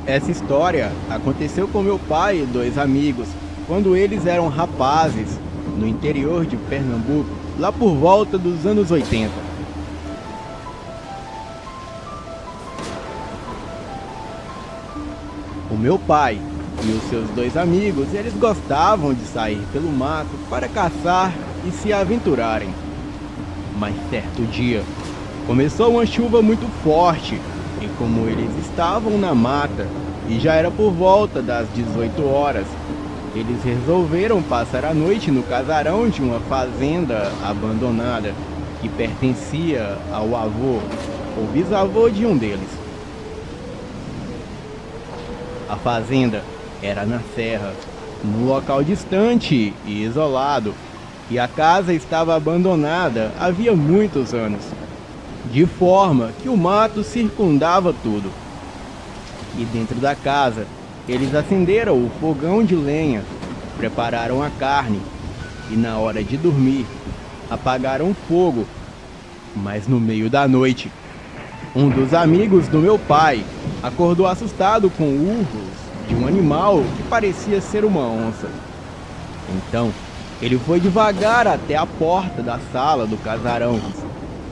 Essa história aconteceu com meu pai e dois amigos, quando eles eram rapazes, no interior de Pernambuco, lá por volta dos anos 80. O meu pai e os seus dois amigos, eles gostavam de sair pelo mato para caçar e se aventurarem. Mas certo dia, começou uma chuva muito forte e como eles estavam na mata e já era por volta das 18 horas, eles resolveram passar a noite no casarão de uma fazenda abandonada que pertencia ao avô ou bisavô de um deles. A fazenda era na serra, num local distante e isolado, e a casa estava abandonada havia muitos anos, de forma que o mato circundava tudo. E dentro da casa, eles acenderam o fogão de lenha, prepararam a carne e, na hora de dormir, apagaram o fogo. Mas no meio da noite, um dos amigos do meu pai acordou assustado com urros de um animal que parecia ser uma onça. Então, ele foi devagar até a porta da sala do casarão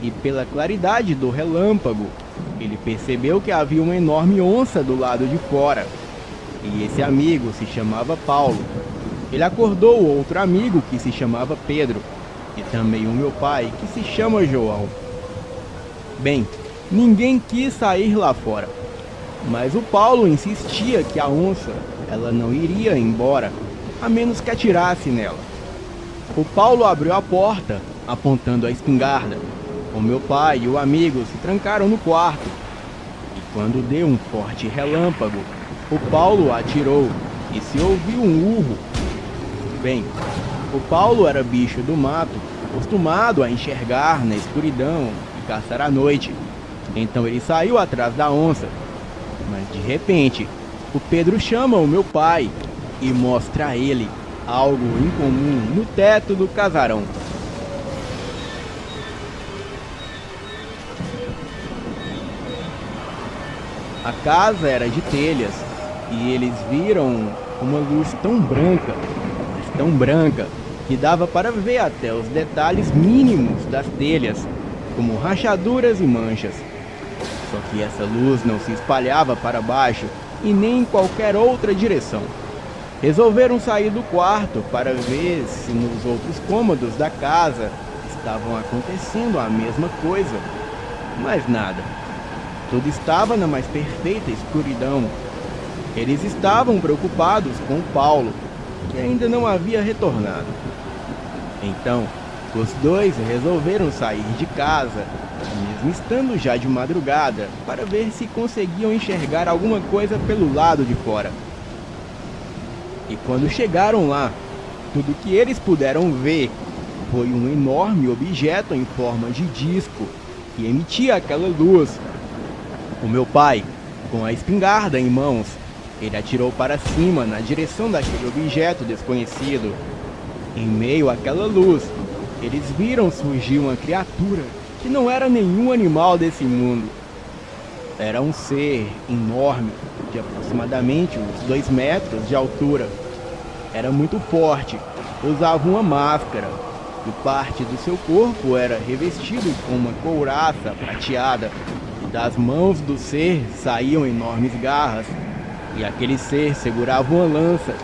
e, pela claridade do relâmpago, ele percebeu que havia uma enorme onça do lado de fora. E esse amigo se chamava Paulo. Ele acordou outro amigo que se chamava Pedro e também o meu pai que se chama João. Bem, ninguém quis sair lá fora, mas o Paulo insistia que a onça, ela não iria embora, a menos que atirasse nela. O Paulo abriu a porta, apontando a espingarda. O meu pai e o amigo se trancaram no quarto. E quando deu um forte relâmpago, o Paulo atirou e se ouviu um urro. Bem, o Paulo era bicho do mato, acostumado a enxergar na escuridão e caçar à noite. Então ele saiu atrás da onça. Mas de repente, o Pedro chama o meu pai e mostra a ele algo incomum no teto do casarão. A casa era de telhas e eles viram uma luz tão branca, mas tão branca, que dava para ver até os detalhes mínimos das telhas, como rachaduras e manchas. Só que essa luz não se espalhava para baixo e nem em qualquer outra direção. Resolveram sair do quarto para ver se nos outros cômodos da casa estavam acontecendo a mesma coisa, mas nada. Tudo estava na mais perfeita escuridão. Eles estavam preocupados com o Paulo, que ainda não havia retornado. Então, os dois resolveram sair de casa, mesmo estando já de madrugada, para ver se conseguiam enxergar alguma coisa pelo lado de fora. E quando chegaram lá, tudo que eles puderam ver foi um enorme objeto em forma de disco que emitia aquela luz. O meu pai, com a espingarda em mãos, ele atirou para cima na direção daquele objeto desconhecido. Em meio àquela luz, eles viram surgir uma criatura que não era nenhum animal desse mundo. Era um ser enorme, de aproximadamente uns 2 metros de altura. Era muito forte, usava uma máscara e parte do seu corpo era revestido com uma couraça prateada. E das mãos do ser saíam enormes garras, e aquele ser segurava uma lança.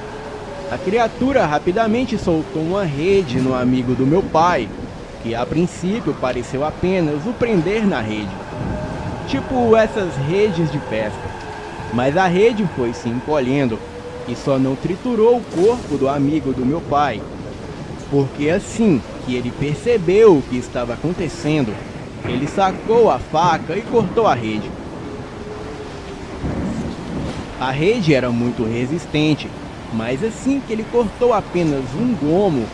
A criatura rapidamente soltou uma rede no amigo do meu pai, que a princípio pareceu apenas o prender na rede, tipo essas redes de pesca. Mas a rede foi se encolhendo e só não triturou o corpo do amigo do meu pai, porque assim que ele percebeu o que estava acontecendo, ele sacou a faca e cortou a rede. A rede era muito resistente, mas assim que ele cortou apenas um gomo,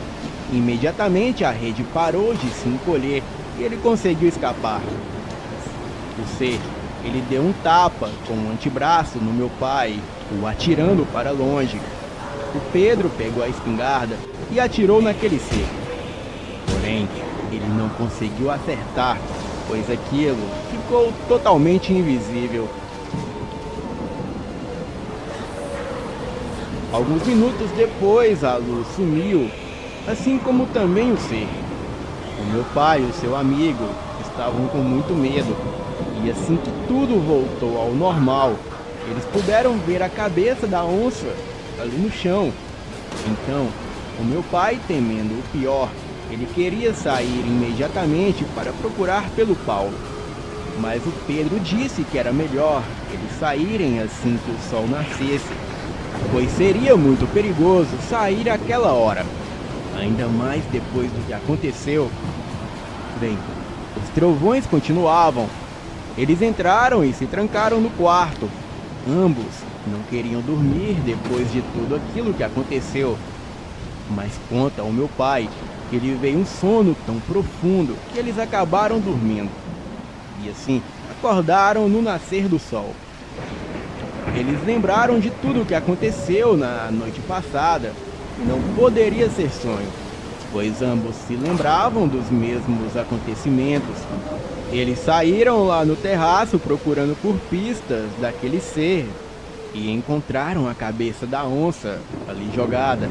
imediatamente a rede parou de se encolher e ele conseguiu escapar. O ser, ele deu um tapa com o antebraço no meu pai, o atirando para longe. O Pedro pegou a espingarda e atirou naquele ser. Porém, ele não conseguiu acertar, pois aquilo ficou totalmente invisível. Alguns minutos depois, a luz sumiu, assim como também o ser. O meu pai e o seu amigo estavam com muito medo, e assim que tudo voltou ao normal, eles puderam ver a cabeça da onça ali no chão. Então, o meu pai, temendo o pior, ele queria sair imediatamente para procurar pelo Paulo. Mas o Pedro disse que era melhor eles saírem assim que o sol nascesse, pois seria muito perigoso sair àquela hora, ainda mais depois do que aconteceu. Bem, os trovões continuavam. Eles entraram e se trancaram no quarto. Ambos não queriam dormir depois de tudo aquilo que aconteceu. Mas conta o meu pai que lhe veio um sono tão profundo que eles acabaram dormindo. E assim, acordaram no nascer do sol. Eles lembraram de tudo o que aconteceu na noite passada, e não poderia ser sonho, pois ambos se lembravam dos mesmos acontecimentos. Eles saíram lá no terraço procurando por pistas daquele ser, e encontraram a cabeça da onça ali jogada,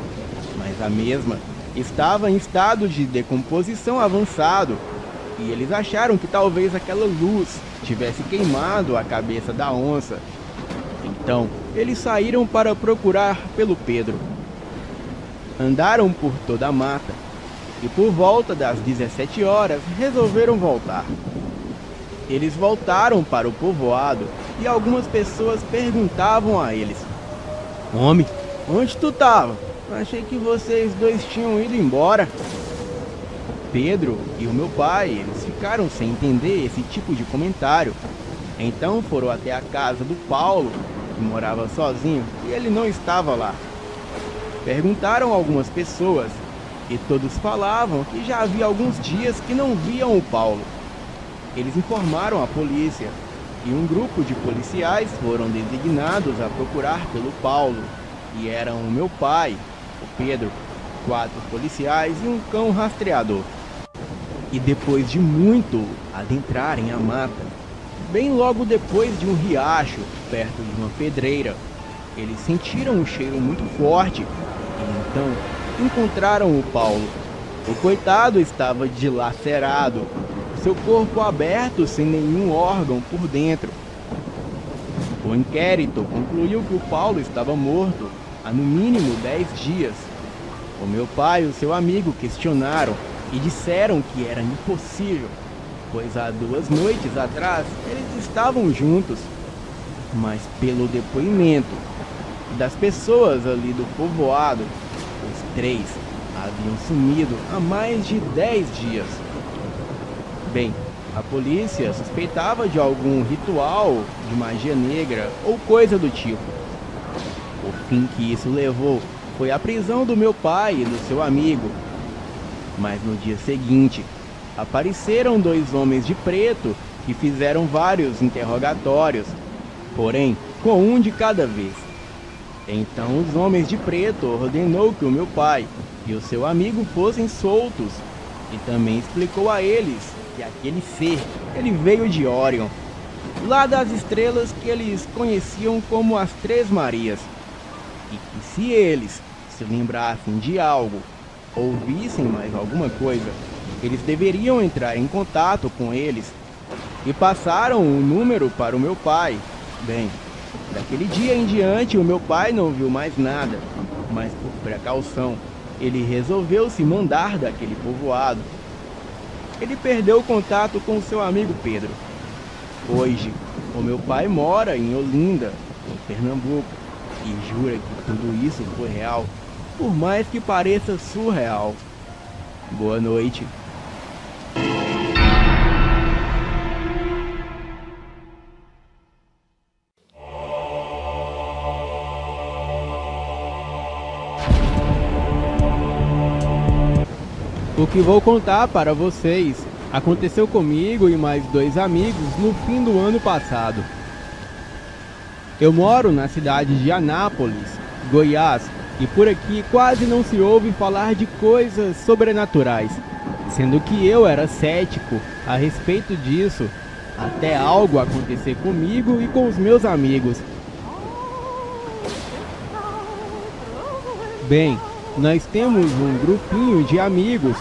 mas a mesma estava em estado de decomposição avançado, e eles acharam que talvez aquela luz tivesse queimado a cabeça da onça. Então, eles saíram para procurar pelo Pedro. Andaram por toda a mata, e por volta das 17 horas resolveram voltar. Eles voltaram para o povoado e algumas pessoas perguntavam a eles: "Homem, onde tu estava? Achei que vocês dois tinham ido embora." Pedro e o meu pai, eles ficaram sem entender esse tipo de comentário. Então foram até a casa do Paulo, que morava sozinho, e ele não estava lá. Perguntaram a algumas pessoas, e todos falavam que já havia alguns dias que não viam o Paulo. Eles informaram a polícia, e um grupo de policiais foram designados a procurar pelo Paulo, e eram o meu pai, o Pedro, 4 policiais e um cão rastreador. E depois de muito adentrarem a mata, bem logo depois de um riacho, perto de uma pedreira, eles sentiram um cheiro muito forte, e então encontraram o Paulo. O coitado estava dilacerado, seu corpo aberto sem nenhum órgão por dentro. O inquérito concluiu que o Paulo estava morto há no mínimo 10 dias. O meu pai e o seu amigo questionaram e disseram que era impossível, pois há 2 noites atrás eles estavam juntos. Mas pelo depoimento das pessoas ali do povoado, os 3 haviam sumido há mais de 10 dias. Bem, a polícia suspeitava de algum ritual de magia negra ou coisa do tipo. O fim que isso levou foi a prisão do meu pai e do seu amigo. Mas no dia seguinte, apareceram 2 homens de preto que fizeram vários interrogatórios, porém com um de cada vez. Então os homens de preto ordenou que o meu pai e o seu amigo fossem soltos, e também explicou a eles que aquele ser, ele veio de Orion, lá das estrelas que eles conheciam como as 3 Marias, e que se eles se lembrassem de algo ou vissem mais alguma coisa, eles deveriam entrar em contato com eles, e passaram um número para o meu pai. Bem, daquele dia em diante o meu pai não viu mais nada, mas por precaução ele resolveu se mandar daquele povoado. Ele perdeu o contato com seu amigo Pedro. Hoje, o meu pai mora em Olinda, em Pernambuco, e jura que tudo isso foi real, por mais que pareça surreal. Boa noite. O que vou contar para vocês aconteceu comigo e mais 2 amigos no fim do ano passado. Eu moro na cidade de Anápolis, Goiás, e por aqui quase não se ouve falar de coisas sobrenaturais, sendo que eu era cético a respeito disso, até algo acontecer comigo e com os meus amigos. Bem, nós temos um grupinho de amigos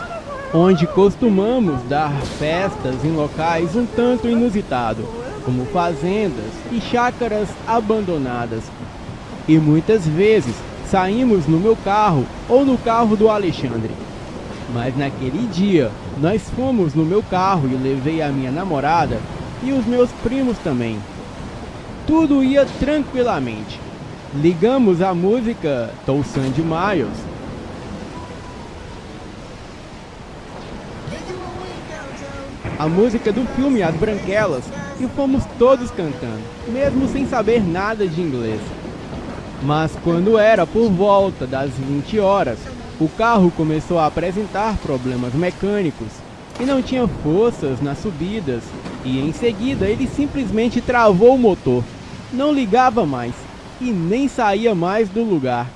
onde costumamos dar festas em locais um tanto inusitados, como fazendas e chácaras abandonadas. E muitas vezes saímos no meu carro ou no carro do Alexandre. Mas naquele dia, nós fomos no meu carro e levei a minha namorada e os meus primos também. Tudo ia tranquilamente. Ligamos a música Touçan de Miles. A música do filme As Branquelas, e fomos todos cantando, mesmo sem saber nada de inglês. Mas quando era por volta das 20 horas, o carro começou a apresentar problemas mecânicos e não tinha forças nas subidas, e em seguida ele simplesmente travou o motor, não ligava mais e nem saía mais do lugar.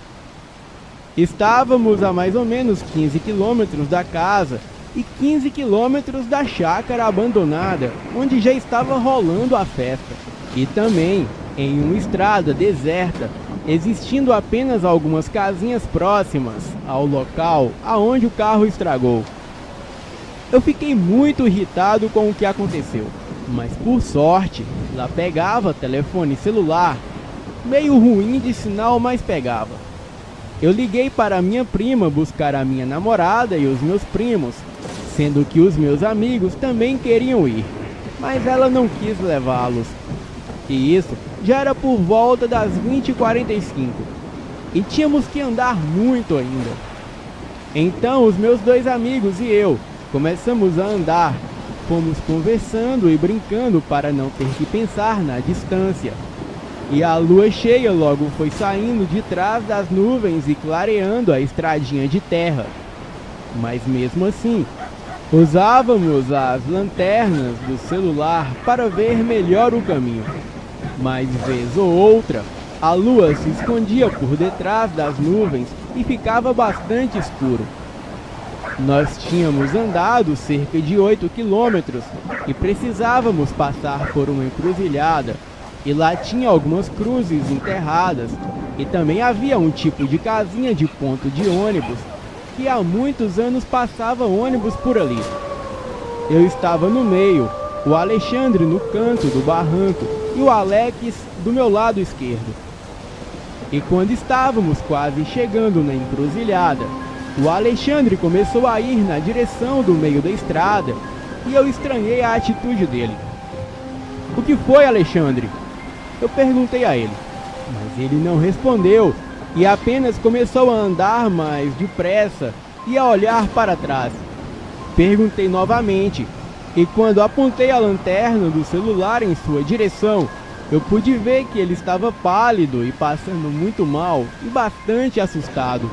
Estávamos a mais ou menos 15 quilômetros da casa e 15 quilômetros da chácara abandonada, onde já estava rolando a festa, e também em uma estrada deserta, existindo apenas algumas casinhas próximas ao local aonde o carro estragou. Eu fiquei muito irritado com o que aconteceu, mas por sorte, lá pegava telefone celular, meio ruim de sinal, mas pegava. Eu liguei para minha prima buscar a minha namorada e os meus primos, sendo que os meus amigos também queriam ir, mas ela não quis levá-los. E isso já era por volta das 20h45, e tínhamos que andar muito ainda. Então os meus dois amigos e eu começamos a andar, fomos conversando e brincando para não ter que pensar na distância. E a lua cheia logo foi saindo de trás das nuvens e clareando a estradinha de terra. Mas mesmo assim, usávamos as lanternas do celular para ver melhor o caminho. Mas vez ou outra, a lua se escondia por detrás das nuvens e ficava bastante escuro. Nós tínhamos andado cerca de 8 quilômetros e precisávamos passar por uma encruzilhada, e lá tinha algumas cruzes enterradas, e também havia um tipo de casinha de ponto de ônibus, que há muitos anos passava ônibus por ali. Eu estava no meio, o Alexandre no canto do barranco e o Alex do meu lado esquerdo. E quando estávamos quase chegando na encruzilhada, o Alexandre começou a ir na direção do meio da estrada e eu estranhei a atitude dele. "O que foi, Alexandre?" Eu perguntei a ele, mas ele não respondeu e apenas começou a andar mais depressa e a olhar para trás. Perguntei novamente, e quando apontei a lanterna do celular em sua direção, eu pude ver que ele estava pálido e passando muito mal e bastante assustado.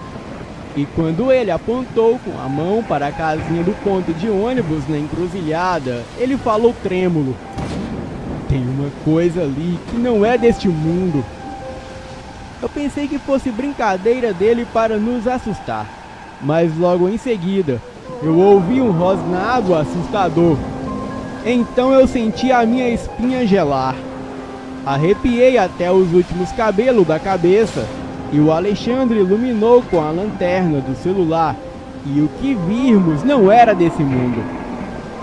E quando ele apontou com a mão para a casinha do ponto de ônibus na encruzilhada, ele falou trêmulo: "Tem uma coisa ali que não é deste mundo." Eu pensei que fosse brincadeira dele para nos assustar, mas logo em seguida eu ouvi um rosnado assustador. Então eu senti a minha espinha gelar. Arrepiei até os últimos cabelos da cabeça, e o Alexandre iluminou com a lanterna do celular, e o que vimos não era desse mundo.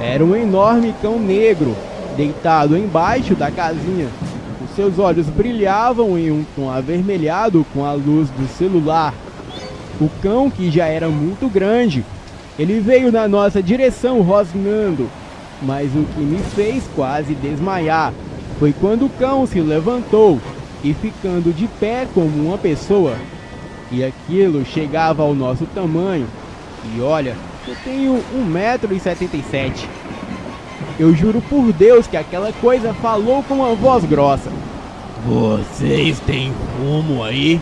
Era um enorme cão negro, deitado embaixo da casinha. Os seus olhos brilhavam em um tom avermelhado com a luz do celular. O cão, que já era muito grande, ele veio na nossa direção rosnando, mas o que me fez quase desmaiar foi quando o cão se levantou e, ficando de pé como uma pessoa, e aquilo chegava ao nosso tamanho. E olha, eu tenho 1,77 m. Eu juro por Deus que aquela coisa falou com uma voz grossa: "Vocês têm fumo aí?"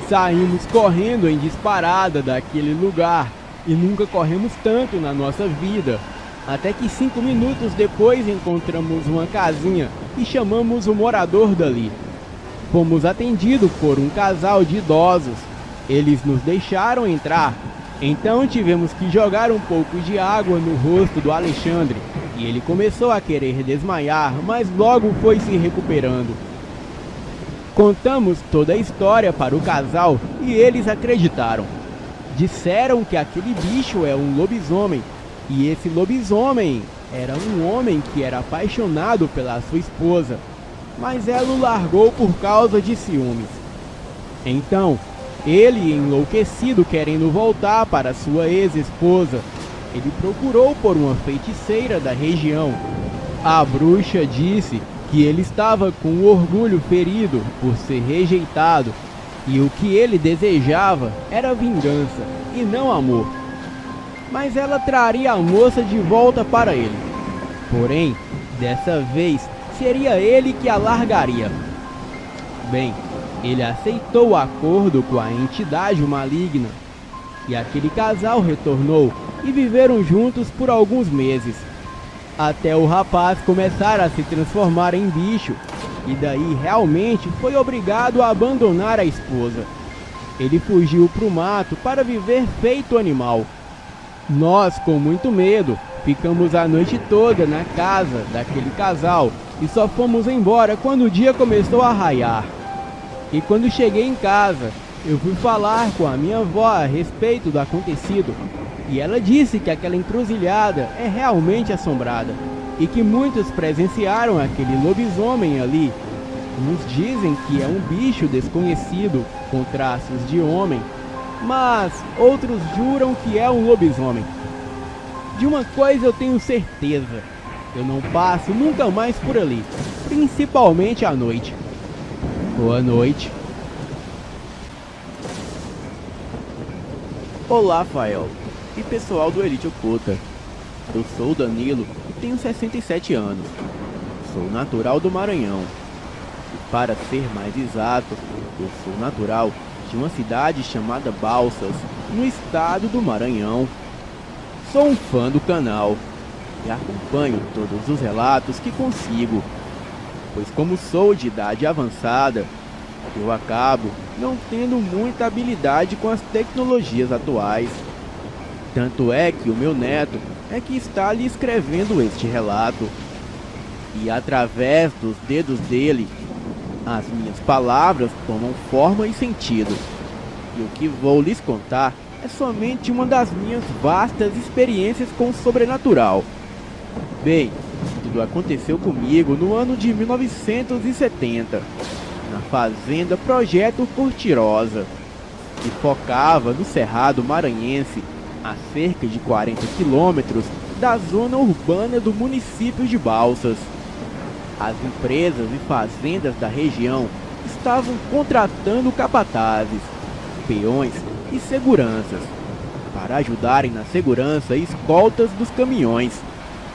Saímos correndo em disparada daquele lugar, e nunca corremos tanto na nossa vida, até que 5 minutos depois encontramos uma casinha e chamamos o morador dali. Fomos atendidos por um casal de idosos. Eles nos deixaram entrar, então tivemos que jogar um pouco de água no rosto do Alexandre, e ele começou a querer desmaiar, mas logo foi se recuperando. Contamos toda a história para o casal e eles acreditaram. Disseram que aquele bicho é um lobisomem, e esse lobisomem era um homem que era apaixonado pela sua esposa, mas ela o largou por causa de ciúmes. Então, ele, enlouquecido querendo voltar para sua ex-esposa, ele procurou por uma feiticeira da região. A bruxa disse que ele estava com o orgulho ferido por ser rejeitado, e o que ele desejava era vingança e não amor. Mas ela traria a moça de volta para ele. Porém, dessa vez seria ele que a largaria. Bem, ele aceitou o acordo com a entidade maligna, e aquele casal retornou e viveram juntos por alguns meses, até o rapaz começar a se transformar em bicho, e daí realmente foi obrigado a abandonar a esposa. Ele fugiu para o mato para viver feito animal. Nós, com muito medo, ficamos a noite toda na casa daquele casal e só fomos embora quando o dia começou a raiar. E quando cheguei em casa, eu fui falar com a minha avó a respeito do acontecido, e ela disse que aquela encruzilhada é realmente assombrada, e que muitos presenciaram aquele lobisomem ali. Uns dizem que é um bicho desconhecido, com traços de homem, mas outros juram que é um lobisomem. De uma coisa eu tenho certeza: eu não passo nunca mais por ali, principalmente à noite. Boa noite. Olá, Fael e pessoal do Elite Oculta. Eu sou o Danilo e tenho 67 anos. Sou natural do Maranhão. E para ser mais exato, eu sou natural de uma cidade chamada Balsas, no estado do Maranhão. Sou um fã do canal e acompanho todos os relatos que consigo, pois como sou de idade avançada, eu acabo não tendo muita habilidade com as tecnologias atuais. Tanto é que o meu neto é que está lhe escrevendo este relato. E através dos dedos dele, as minhas palavras tomam forma e sentido. E o que vou lhes contar é somente uma das minhas vastas experiências com o sobrenatural. Bem, tudo aconteceu comigo no ano de 1970, na fazenda Projeto Cortirosa, que focava no Cerrado Maranhense, a cerca de 40 quilômetros da zona urbana do município de Balsas. As empresas e fazendas da região estavam contratando capatazes, peões e seguranças para ajudarem na segurança e escoltas dos caminhões,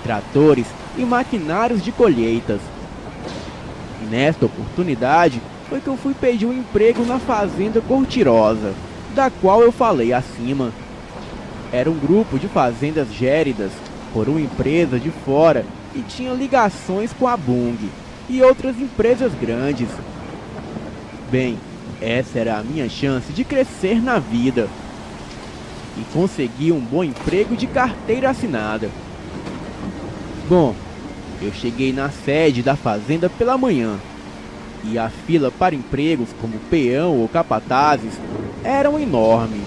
tratores e maquinários de colheitas. E nesta oportunidade foi que eu fui pedir um emprego na fazenda Cortirosa, da qual eu falei acima. Era um grupo de fazendas géridas por uma empresa de fora e tinha ligações com a Bung e outras empresas grandes. Bem, essa era a minha chance de crescer na vida e conseguir um bom emprego de carteira assinada. Bom, eu cheguei na sede da fazenda pela manhã e a fila para empregos como peão ou capatazes eram enorme.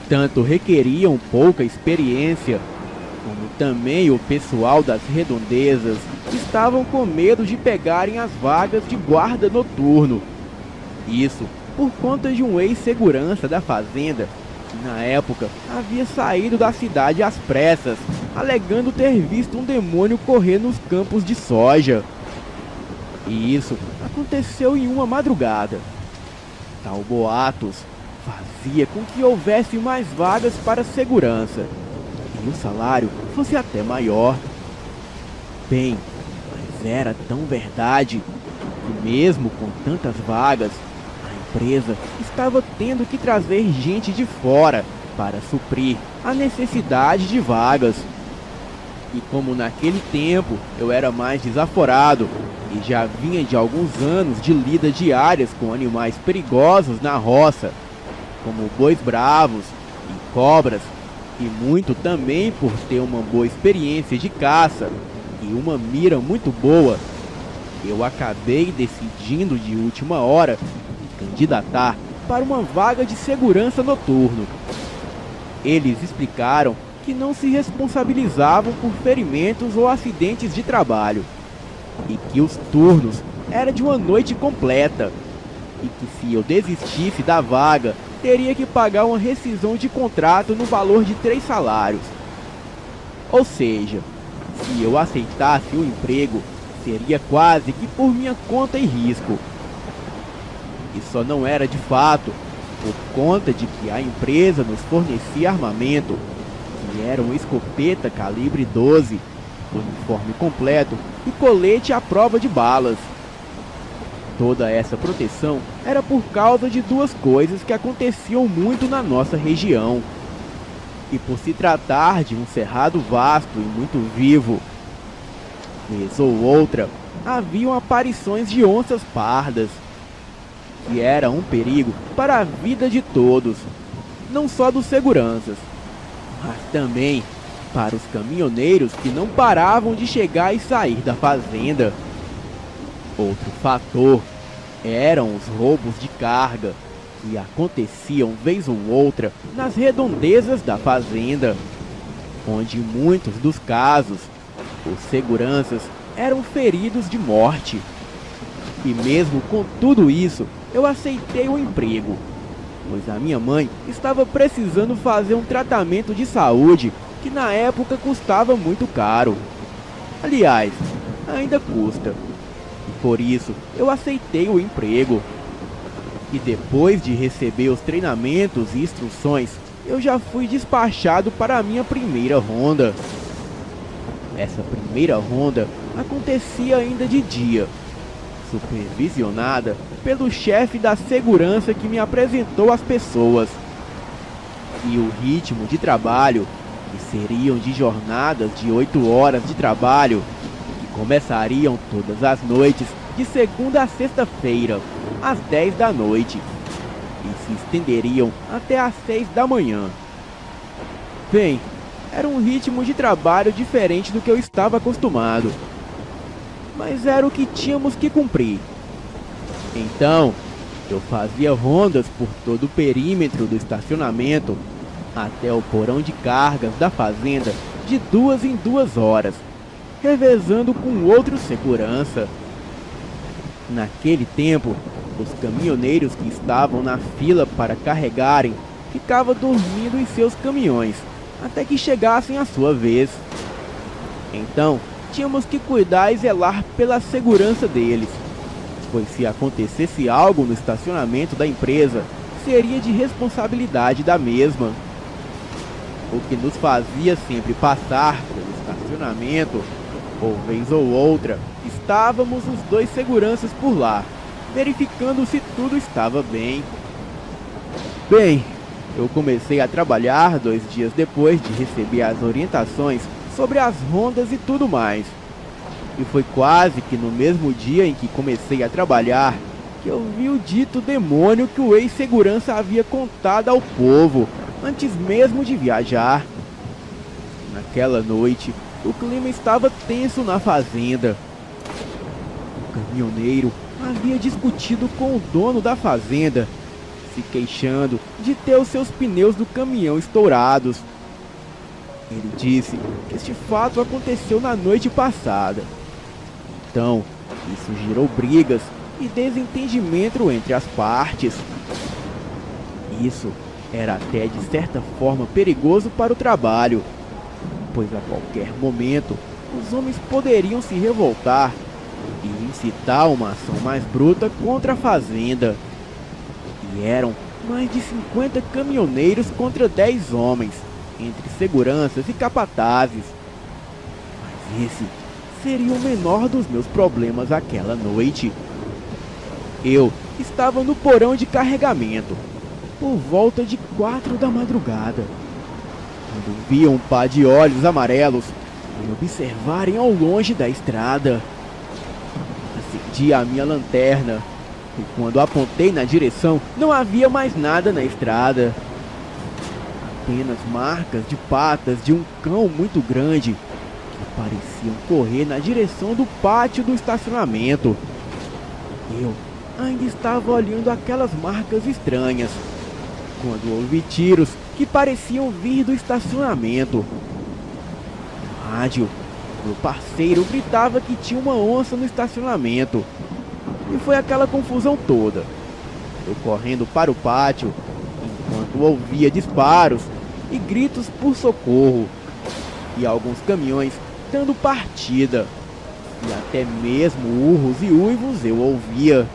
Tanto requeriam pouca experiência, como também o pessoal das redondezas estavam com medo de pegarem as vagas de guarda noturno. Isso por conta de um ex-segurança da fazenda que na época havia saído da cidade às pressas, alegando ter visto um demônio correr nos campos de soja. E isso aconteceu em uma madrugada. Tal boatos fazia com que houvesse mais vagas para segurança e o salário fosse até maior. Bem, mas era tão verdade que mesmo com tantas vagas, a empresa estava tendo que trazer gente de fora para suprir a necessidade de vagas. E como naquele tempo eu era mais desaforado e já vinha de alguns anos de lida diárias com animais perigosos na roça, como bois bravos e cobras, e muito também por ter uma boa experiência de caça e uma mira muito boa, eu acabei decidindo de última hora me candidatar para uma vaga de segurança noturno. Eles explicaram que não se responsabilizavam por ferimentos ou acidentes de trabalho, e que os turnos eram de uma noite completa, e que se eu desistisse da vaga, teria que pagar uma rescisão de contrato no valor de 3 salários. Ou seja, se eu aceitasse o emprego, seria quase que por minha conta e risco. E só não era de fato, por conta de que a empresa nos fornecia armamento, que era uma escopeta calibre 12, uniforme completo e colete à prova de balas. Toda essa proteção era por causa de 2 coisas que aconteciam muito na nossa região. E por se tratar de um cerrado vasto e muito vivo, vez ou outra, haviam aparições de onças pardas, que era um perigo para a vida de todos, não só dos seguranças, mas também para os caminhoneiros que não paravam de chegar e sair da fazenda. Outro fator eram os roubos de carga, que aconteciam vez ou outra nas redondezas da fazenda, onde em muitos dos casos os seguranças eram feridos de morte. E mesmo com tudo isso, eu aceitei o emprego, pois a minha mãe estava precisando fazer um tratamento de saúde que na época custava muito caro. Aliás, ainda custa. E por isso eu aceitei o emprego. E depois de receber os treinamentos e instruções, eu já fui despachado para a minha primeira ronda. Essa primeira ronda acontecia ainda de dia, supervisionada pelo chefe da segurança que me apresentou as pessoas. E o ritmo de trabalho, que seriam de jornadas de 8 horas de trabalho, que começariam todas as noites, de segunda a sexta-feira, às 10 da noite, e se estenderiam até às 6 da manhã. Bem, era um ritmo de trabalho diferente do que eu estava acostumado, mas era o que tínhamos que cumprir. Então, eu fazia rondas por todo o perímetro do estacionamento até o porão de cargas da fazenda de 2 em 2 horas, revezando com outro segurança. Naquele tempo, os caminhoneiros que estavam na fila para carregarem ficavam dormindo em seus caminhões até que chegassem a sua vez. Então, tínhamos que cuidar e zelar pela segurança deles, pois se acontecesse algo no estacionamento da empresa, seria de responsabilidade da mesma. O que nos fazia sempre passar pelo estacionamento, ou vez ou outra, estávamos os 2 seguranças por lá, verificando se tudo estava bem. Bem, eu comecei a trabalhar 2 dias depois de receber as orientações sobre as rondas e tudo mais. E foi quase que no mesmo dia em que comecei a trabalhar que eu vi o dito demônio que o ex-segurança havia contado ao povo antes mesmo de viajar. Naquela noite, o clima estava tenso na fazenda. O caminhoneiro havia discutido com o dono da fazenda, se queixando de ter os seus pneus do caminhão estourados. Ele disse que este fato aconteceu na noite passada. Então, isso gerou brigas e desentendimento entre as partes. Isso era até de certa forma perigoso para o trabalho, pois a qualquer momento os homens poderiam se revoltar e incitar uma ação mais bruta contra a fazenda. E eram mais de 50 caminhoneiros contra 10 homens, entre seguranças e capatazes. Mas esse seria o menor dos meus problemas aquela noite. Eu estava no porão de carregamento, por volta de 4 da madrugada, quando vi um par de olhos amarelos me observarem ao longe da estrada. Acendi a minha lanterna e quando apontei na direção, não havia mais nada na estrada. Apenas marcas de patas de um cão muito grande que pareciam correr na direção do pátio do estacionamento. Eu ainda estava olhando aquelas marcas estranhas, quando ouvi tiros que pareciam vir do estacionamento. No rádio, meu parceiro gritava que tinha uma onça no estacionamento. E foi aquela confusão toda. Eu correndo para o pátio, enquanto ouvia disparos e gritos por socorro, e alguns caminhões dando partida, e até mesmo urros e uivos eu ouvia.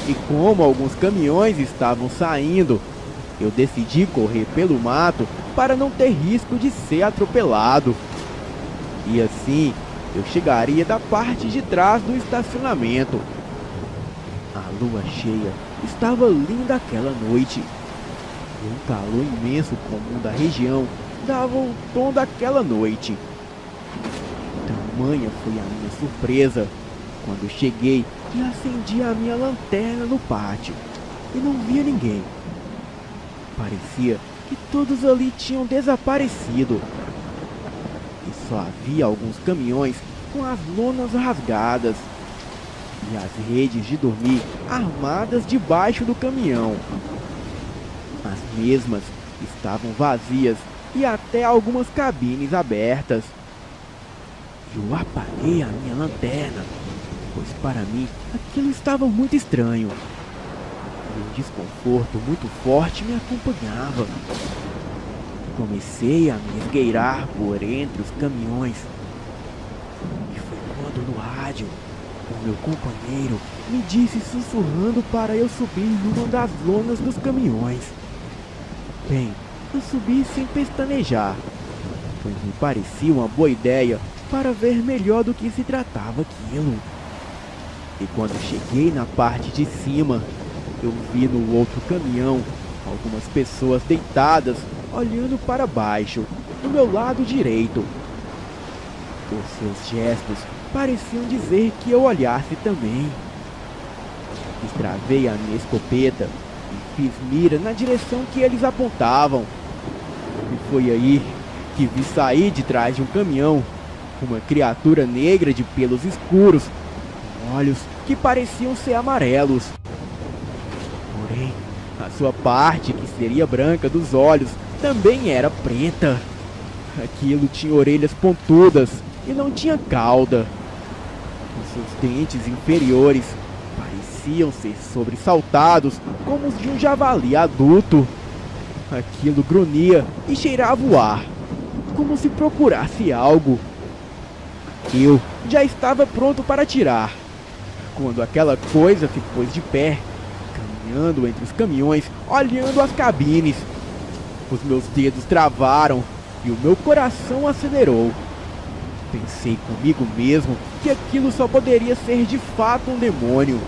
E como alguns caminhões estavam saindo, eu decidi correr pelo mato para não ter risco de ser atropelado. E assim eu chegaria da parte de trás do estacionamento. A lua cheia estava linda aquela noite, e um calor imenso comum da região dava o tom daquela noite. Tamanha foi a minha surpresa quando cheguei e acendi a minha lanterna no pátio e não via ninguém. Parecia que todos ali tinham desaparecido, e só havia alguns caminhões com as lonas rasgadas e as redes de dormir armadas debaixo do caminhão. As mesmas estavam vazias e até algumas cabines abertas. Eu apaguei a minha lanterna, pois para mim aquilo estava muito estranho. E um desconforto muito forte me acompanhava. Comecei a me esgueirar por entre os caminhões. E foi quando no rádio o meu companheiro me disse sussurrando para eu subir numa das lonas dos caminhões. Bem, eu subi sem pestanejar, pois me parecia uma boa ideia para ver melhor do que se tratava aquilo. E quando cheguei na parte de cima, eu vi no outro caminhão algumas pessoas deitadas olhando para baixo, do meu lado direito. Os seus gestos pareciam dizer que eu olhasse também. Destravei a minha escopeta e fiz mira na direção que eles apontavam. E foi aí que vi sair de trás de um caminhão uma criatura negra de pelos escuros, com olhos que pareciam ser amarelos. Porém, a sua parte, que seria branca dos olhos, também era preta. Aquilo tinha orelhas pontudas e não tinha cauda. Os seus dentes inferiores pareciam ser sobressaltados como os de um javali adulto. Aquilo grunhia e cheirava o ar, como se procurasse algo. Eu já estava pronto para atirar, quando aquela coisa se pôs de pé, caminhando entre os caminhões, olhando as cabines. Os meus dedos travaram e o meu coração acelerou. Pensei comigo mesmo que aquilo só poderia ser de fato um demônio,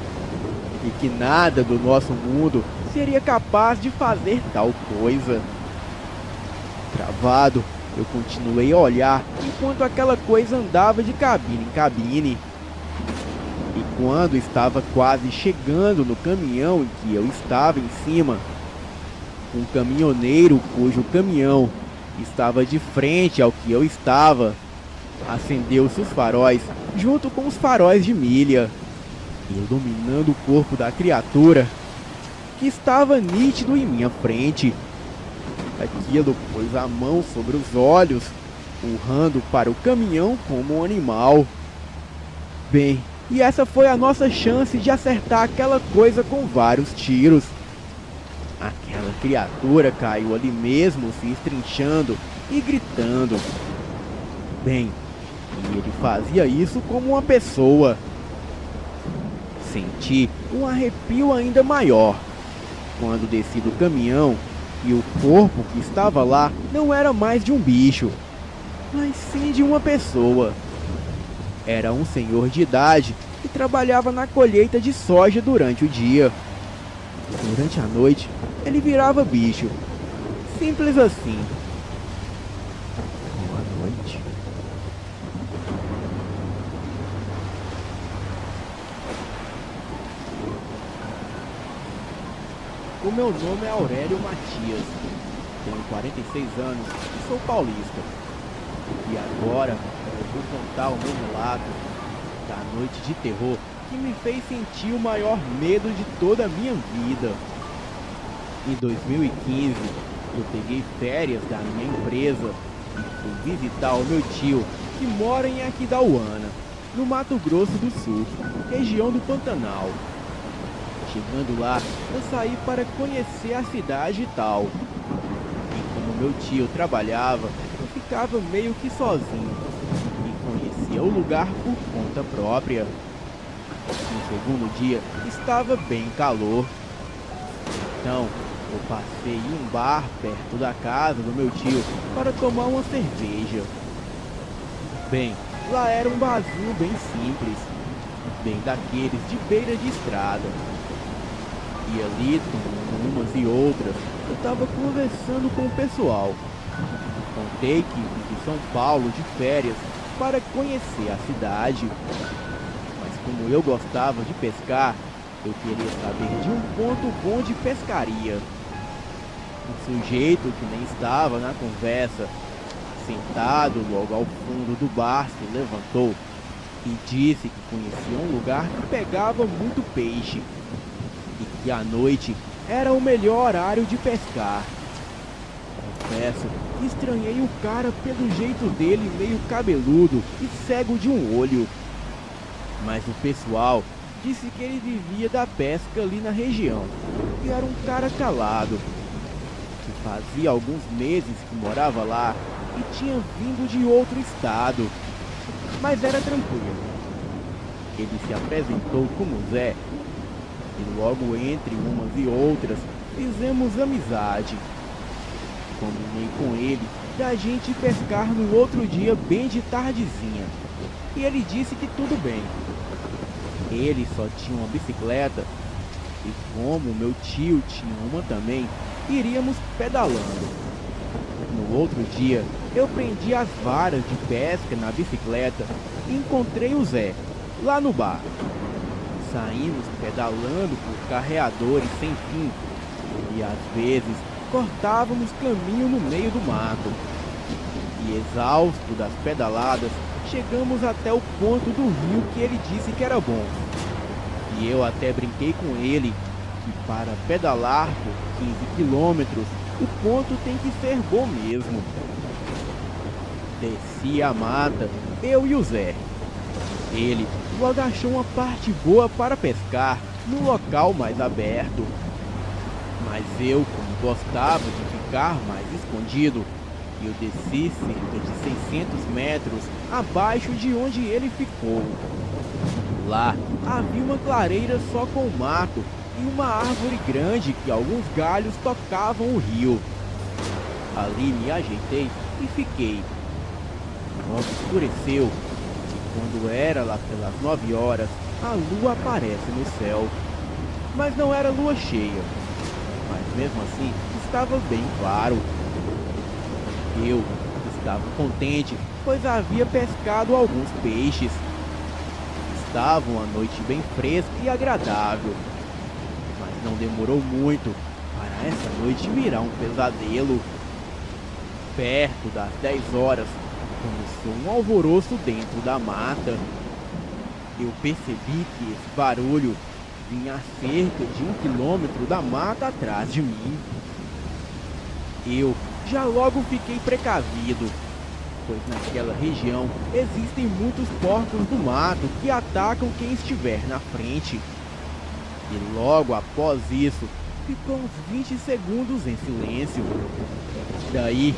e que nada do nosso mundo seria capaz de fazer tal coisa. Travado, eu continuei a olhar enquanto aquela coisa andava de cabine em cabine. E quando estava quase chegando no caminhão em que eu estava em cima, um caminhoneiro cujo caminhão estava de frente ao que eu estava, acendeu seus faróis junto com os faróis de milha, iluminando o corpo da criatura, que estava nítido em minha frente. Aquilo pôs a mão sobre os olhos, urrando para o caminhão como um animal. Bem, e essa foi a nossa chance de acertar aquela coisa com vários tiros. Aquela criatura caiu ali mesmo, se estrinchando e gritando. Bem, e ele fazia isso como uma pessoa. Senti um arrepio ainda maior quando desci do caminhão e o corpo que estava lá não era mais de um bicho, mas sim de uma pessoa. Era um senhor de idade que trabalhava na colheita de soja durante o dia. Durante a noite, ele virava bicho. Simples assim. Boa noite. O meu nome é Aurélio Matias, tenho 46 anos e sou paulista. E agora eu vou contar o meu relato da noite de terror que me fez sentir o maior medo de toda a minha vida. Em 2015, eu peguei férias da minha empresa e fui visitar o meu tio, que mora em Aquidauana, no Mato Grosso do Sul, região do Pantanal. Chegando lá, eu saí para conhecer a cidade e tal. E como meu tio trabalhava, eu ficava meio que sozinho e conhecia o lugar por conta própria. No segundo dia, estava bem calor. Então, eu passei em um bar perto da casa do meu tio para tomar uma cerveja. Bem, lá era um barzinho bem simples, bem daqueles de beira de estrada. E ali, tomando umas e outras, eu estava conversando com o pessoal. Contei que vim de São Paulo de férias para conhecer a cidade. Mas como eu gostava de pescar, eu queria saber de um ponto bom de pescaria. Um sujeito que nem estava na conversa, sentado logo ao fundo do bar, se levantou e disse que conhecia um lugar que pegava muito peixe e que à noite era o melhor horário de pescar. Confesso que estranhei o cara pelo jeito dele meio cabeludo e cego de um olho. Mas o pessoal disse que ele vivia da pesca ali na região e era um cara calado, que fazia alguns meses que morava lá e tinha vindo de outro estado, mas era tranquilo. Ele se apresentou como Zé e logo entre umas e outras fizemos amizade. Combinei com ele da gente pescar no outro dia bem de tardezinha e ele disse que tudo bem. Ele só tinha uma bicicleta e como meu tio tinha uma também, iríamos pedalando. No outro dia, eu prendi as varas de pesca na bicicleta e encontrei o Zé, lá no bar. Saímos pedalando por carreadores sem fim e às vezes cortávamos caminho no meio do mato. E exausto das pedaladas, chegamos até o ponto do rio que ele disse que era bom. E eu até brinquei com ele que para pedalar por 15 quilômetros, o ponto tem que ser bom mesmo. Desci a mata, eu e o Zé. Ele logo achou uma parte boa para pescar no local mais aberto. Mas eu, como gostava de ficar mais escondido, eu desci cerca de 600 metros abaixo de onde ele ficou. Lá havia uma clareira só com mato e uma árvore grande que alguns galhos tocavam o rio. Ali me ajeitei e fiquei. Logo escureceu e quando era lá pelas 9 horas, a lua aparece no céu. Mas não era lua cheia, mas mesmo assim estava bem claro. Eu estava contente, pois havia pescado alguns peixes. Estava uma noite bem fresca e agradável, mas não demorou muito para essa noite virar um pesadelo. Perto das 10 horas, começou um alvoroço dentro da mata. Eu percebi que esse barulho vinha a cerca de 1 quilômetro da mata atrás de mim. Eu já logo fiquei precavido, pois naquela região existem muitos porcos do mato que atacam quem estiver na frente. E logo após isso, ficou uns 20 segundos em silêncio. Daí,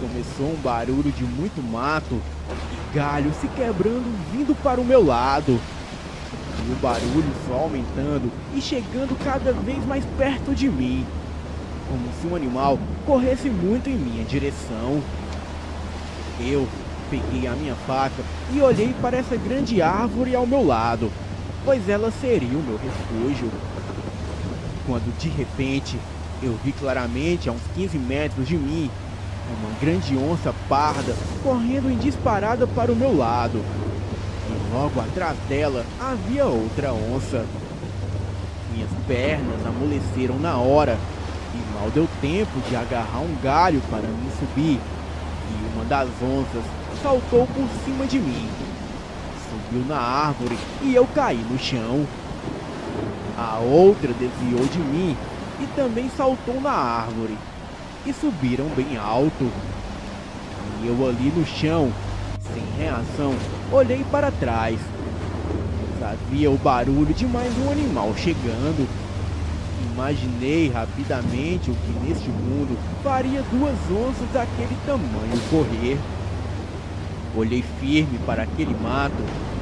começou um barulho de muito mato e galho se quebrando vindo para o meu lado. E o barulho só aumentando e chegando cada vez mais perto de mim, como se um animal corresse muito em minha direção. Eu peguei a minha faca e olhei para essa grande árvore ao meu lado, pois ela seria o meu refúgio. Quando de repente eu vi claramente a uns 15 metros de mim uma grande onça parda correndo em disparada para o meu lado. E logo atrás dela havia outra onça. Minhas pernas amoleceram na hora e mal deu tempo de agarrar um galho para me subir. E uma das onças saltou por cima de mim. Subiu na árvore e eu caí no chão. A outra desviou de mim e também saltou na árvore. E subiram bem alto. E eu ali no chão, sem reação, olhei para trás. Havia o barulho de mais um animal chegando. Imaginei rapidamente o que neste mundo faria 2 onças daquele tamanho correr. Olhei firme para aquele mato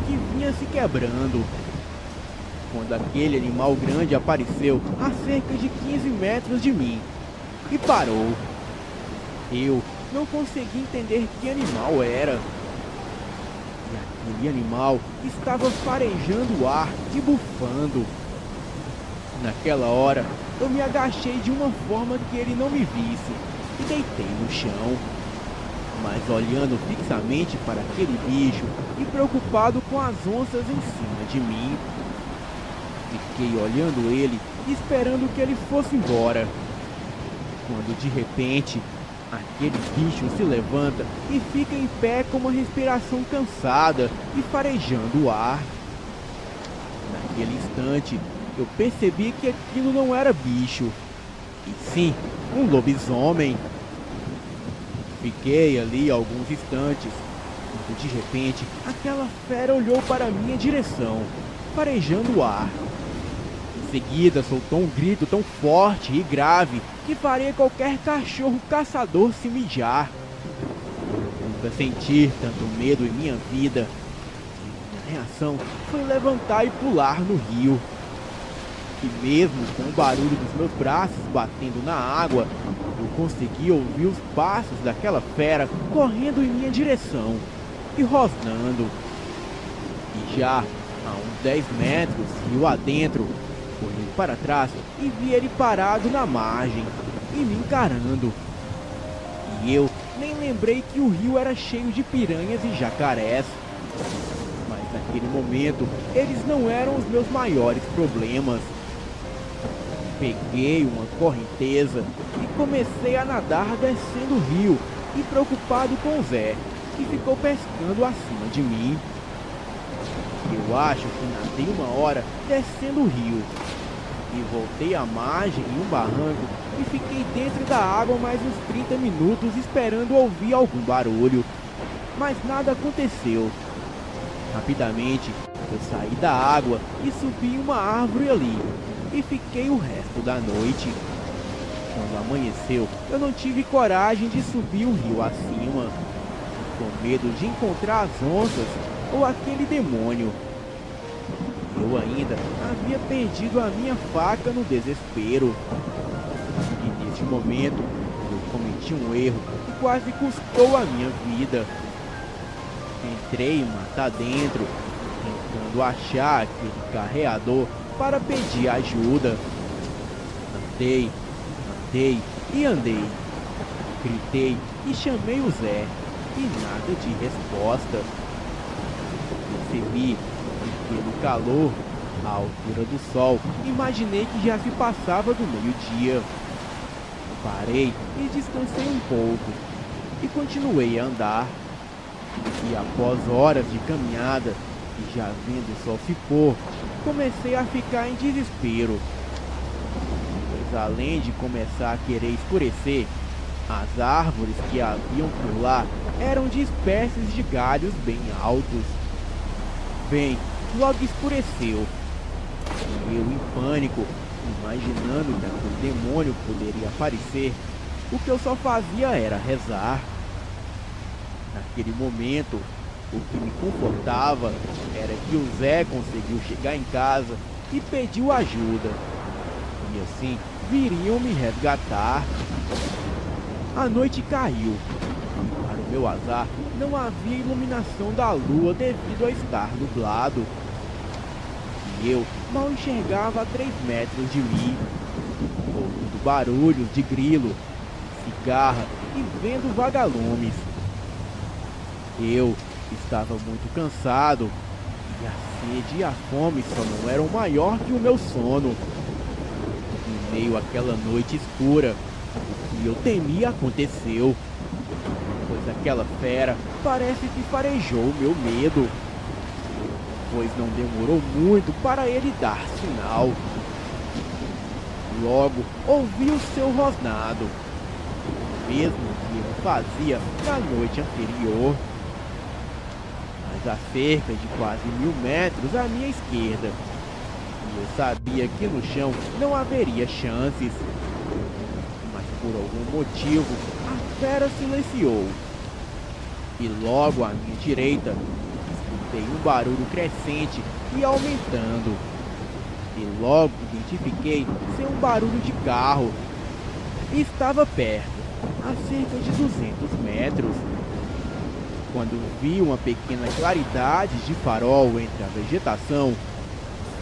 que vinha se quebrando. Quando aquele animal grande apareceu a cerca de 15 metros de mim e parou. Eu não consegui entender que animal era. E aquele animal estava farejando o ar e bufando. Naquela hora, eu me agachei de uma forma que ele não me visse e deitei no chão. Mas olhando fixamente para aquele bicho e preocupado com as onças em cima de mim, fiquei olhando ele e esperando que ele fosse embora. Quando de repente, aquele bicho se levanta e fica em pé com uma respiração cansada e farejando o ar. Naquele instante, eu percebi que aquilo não era bicho, e sim um lobisomem. Fiquei ali alguns instantes, quando de repente aquela fera olhou para minha direção, farejando o ar. Em seguida soltou um grito tão forte e grave que faria qualquer cachorro caçador se mijar. Nunca senti tanto medo em minha vida. Minha reação foi levantar e pular no rio. E mesmo com o barulho dos meus braços batendo na água, eu consegui ouvir os passos daquela fera correndo em minha direção e rosnando. E já a uns 10 metros, rio adentro, olhei para trás e vi ele parado na margem e me encarando. E eu nem lembrei que o rio era cheio de piranhas e jacarés. Mas naquele momento, eles não eram os meus maiores problemas. Peguei uma correnteza e comecei a nadar descendo o rio e preocupado com o Zé, que ficou pescando acima de mim. Eu acho que nadei uma hora descendo o rio e voltei à margem em um barranco e fiquei dentro da água mais uns 30 minutos esperando ouvir algum barulho, mas nada aconteceu. Rapidamente eu saí da água e subi em uma árvore ali e fiquei o resto da noite. Quando amanheceu, eu não tive coragem de subir o rio acima, com medo de encontrar as onças ou aquele demônio. Eu ainda havia perdido a minha faca no desespero. E neste momento, eu cometi um erro que quase custou a minha vida. Entrei matar dentro, tentando achar aquele carreador para pedir ajuda. Andei e andei. Gritei e chamei o Zé, e nada de resposta. Percebi que pelo calor, à altura do sol, imaginei que já se passava do meio-dia. Parei e descansei um pouco, e continuei a andar. E após horas de caminhada, e já vendo o sol se pôr, comecei a ficar em desespero. Pois além de começar a querer escurecer, as árvores que haviam por lá eram de espécies de galhos bem altos. Bem, logo escureceu. E eu, em pânico, imaginando que aquele demônio poderia aparecer, o que eu só fazia era rezar. Naquele momento, o que me confortava era que o Zé conseguiu chegar em casa e pediu ajuda. E assim, viriam me resgatar. A noite caiu. E para o meu azar, não havia iluminação da lua devido a estar nublado. E eu mal enxergava a 3 metros de mim, ouvindo barulhos de grilo, cigarra e vendo vagalumes. Eu estava muito cansado, e a sede e a fome só não eram maior que o meu sono. Em meio àquela noite escura, o que eu temia aconteceu. Pois Mas aquela fera parece que farejou meu medo, pois não demorou muito para ele dar sinal. Logo ouvi o seu rosnado, o mesmo que ele fazia na noite anterior, mas a cerca de quase 1000 metros à minha esquerda. E eu sabia que no chão não haveria chances, mas por algum motivo a fera silenciou. E logo à minha direita, escutei um barulho crescente e aumentando. E logo identifiquei ser um barulho de carro. E estava perto, a cerca de 200 metros. Quando vi uma pequena claridade de farol entre a vegetação,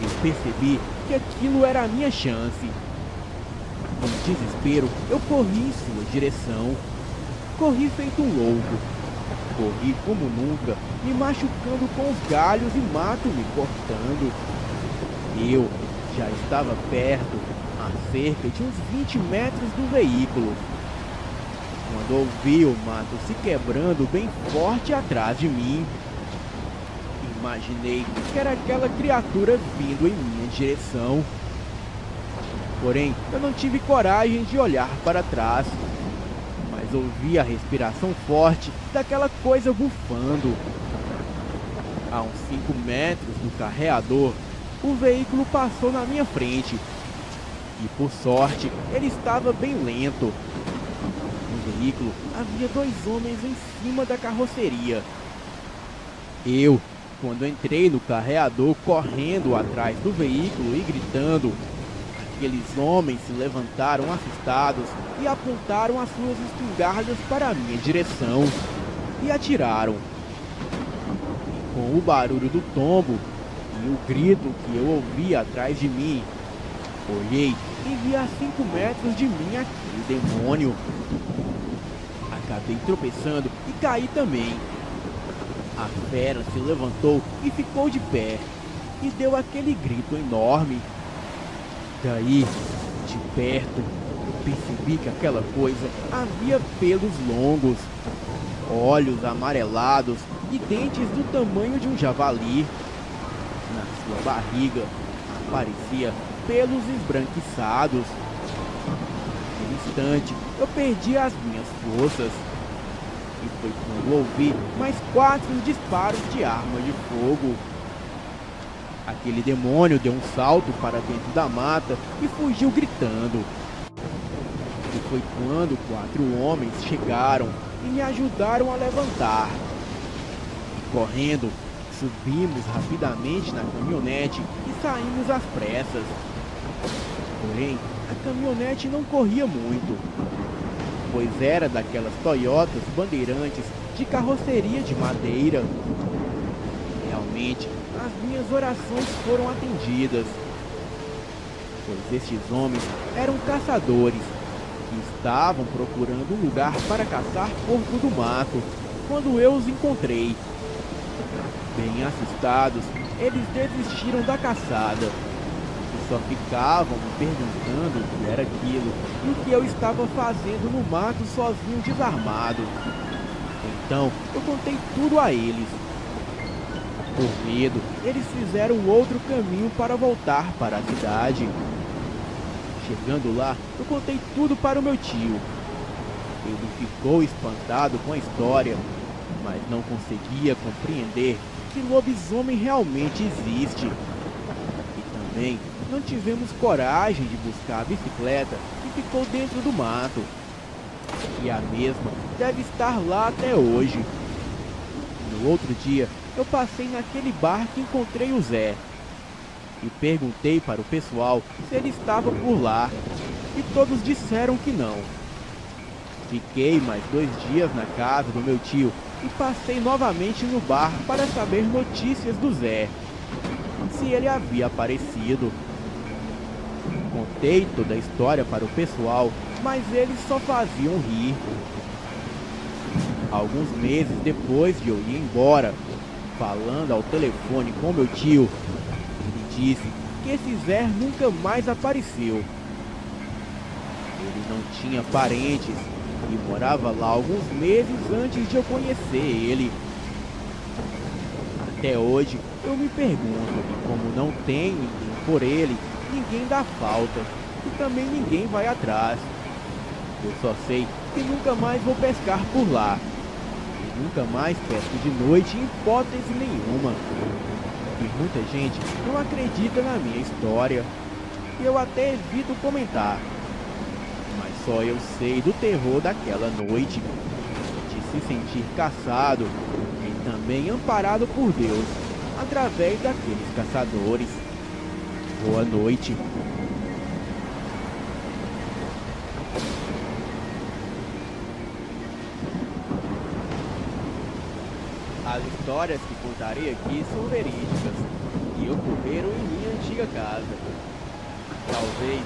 eu percebi que aquilo era a minha chance. Com desespero, eu corri em sua direção. Corri feito um louco. Corri como nunca, me machucando com os galhos e mato me cortando. Eu já estava perto, a cerca de uns 20 metros do veículo, quando ouvi o mato se quebrando bem forte atrás de mim. Imaginei que era aquela criatura vindo em minha direção. Porém, eu não tive coragem de olhar para trás, mas ouvi a respiração forte daquela coisa bufando. A uns 5 metros do carreador, o veículo passou na minha frente. E por sorte, ele estava bem lento. No veículo havia 2 homens em cima da carroceria. Eu, quando entrei no carreador correndo atrás do veículo e gritando, aqueles homens se levantaram assustados e apontaram as suas espingardas para a minha direção e atiraram. E com o barulho do tombo e o grito que eu ouvi atrás de mim, olhei e vi a 5 metros de mim aquele demônio. Acabei tropeçando e caí também. A fera se levantou e ficou de pé e deu aquele grito enorme. Daí, de perto, eu percebi que aquela coisa havia pelos longos, olhos amarelados e dentes do tamanho de um javali. Na sua barriga aparecia pelos esbranquiçados. Naquele instante, eu perdi as minhas forças. E foi quando ouvi mais 4 disparos de arma de fogo. Aquele demônio deu um salto para dentro da mata e fugiu gritando. E foi quando 4 homens chegaram e me ajudaram a levantar. E correndo, subimos rapidamente na caminhonete e saímos às pressas. Porém, a caminhonete não corria muito, pois era daquelas Toyotas Bandeirantes de carroceria de madeira. Realmente, as minhas orações foram atendidas, pois estes homens eram caçadores que estavam procurando um lugar para caçar porco do mato quando eu os encontrei. Bem assustados, eles desistiram da caçada e só ficavam me perguntando o que era aquilo e o que eu estava fazendo no mato sozinho, desarmado. Então eu contei tudo a eles. Por medo, eles fizeram outro caminho para voltar para a cidade. Chegando lá, eu contei tudo para o meu tio. Ele ficou espantado com a história, mas não conseguia compreender que lobisomem realmente existe. E também não tivemos coragem de buscar a bicicleta que ficou dentro do mato. E a mesma deve estar lá até hoje. No outro dia, eu passei naquele bar que encontrei o Zé e perguntei para o pessoal se ele estava por lá, e todos disseram que não. Fiquei mais 2 dias na casa do meu tio e passei novamente no bar para saber notícias do Zé, se ele havia aparecido. Contei toda a história para o pessoal, mas eles só faziam rir. Alguns meses depois de eu ir embora, falando ao telefone com meu tio, ele disse que esse Zé nunca mais apareceu. Ele não tinha parentes e morava lá alguns meses antes de eu conhecer ele. Até hoje eu me pergunto que como não tem ninguém por ele, ninguém dá falta e também ninguém vai atrás. Eu só sei que nunca mais vou pescar por lá. E nunca mais pesco de noite em hipótese nenhuma. E muita gente não acredita na minha história. E eu até evito comentar. Mas só eu sei do terror daquela noite. De se sentir caçado e também amparado por Deus através daqueles caçadores. Boa noite. As histórias que contarei aqui são verídicas e ocorreram em minha antiga casa. Talvez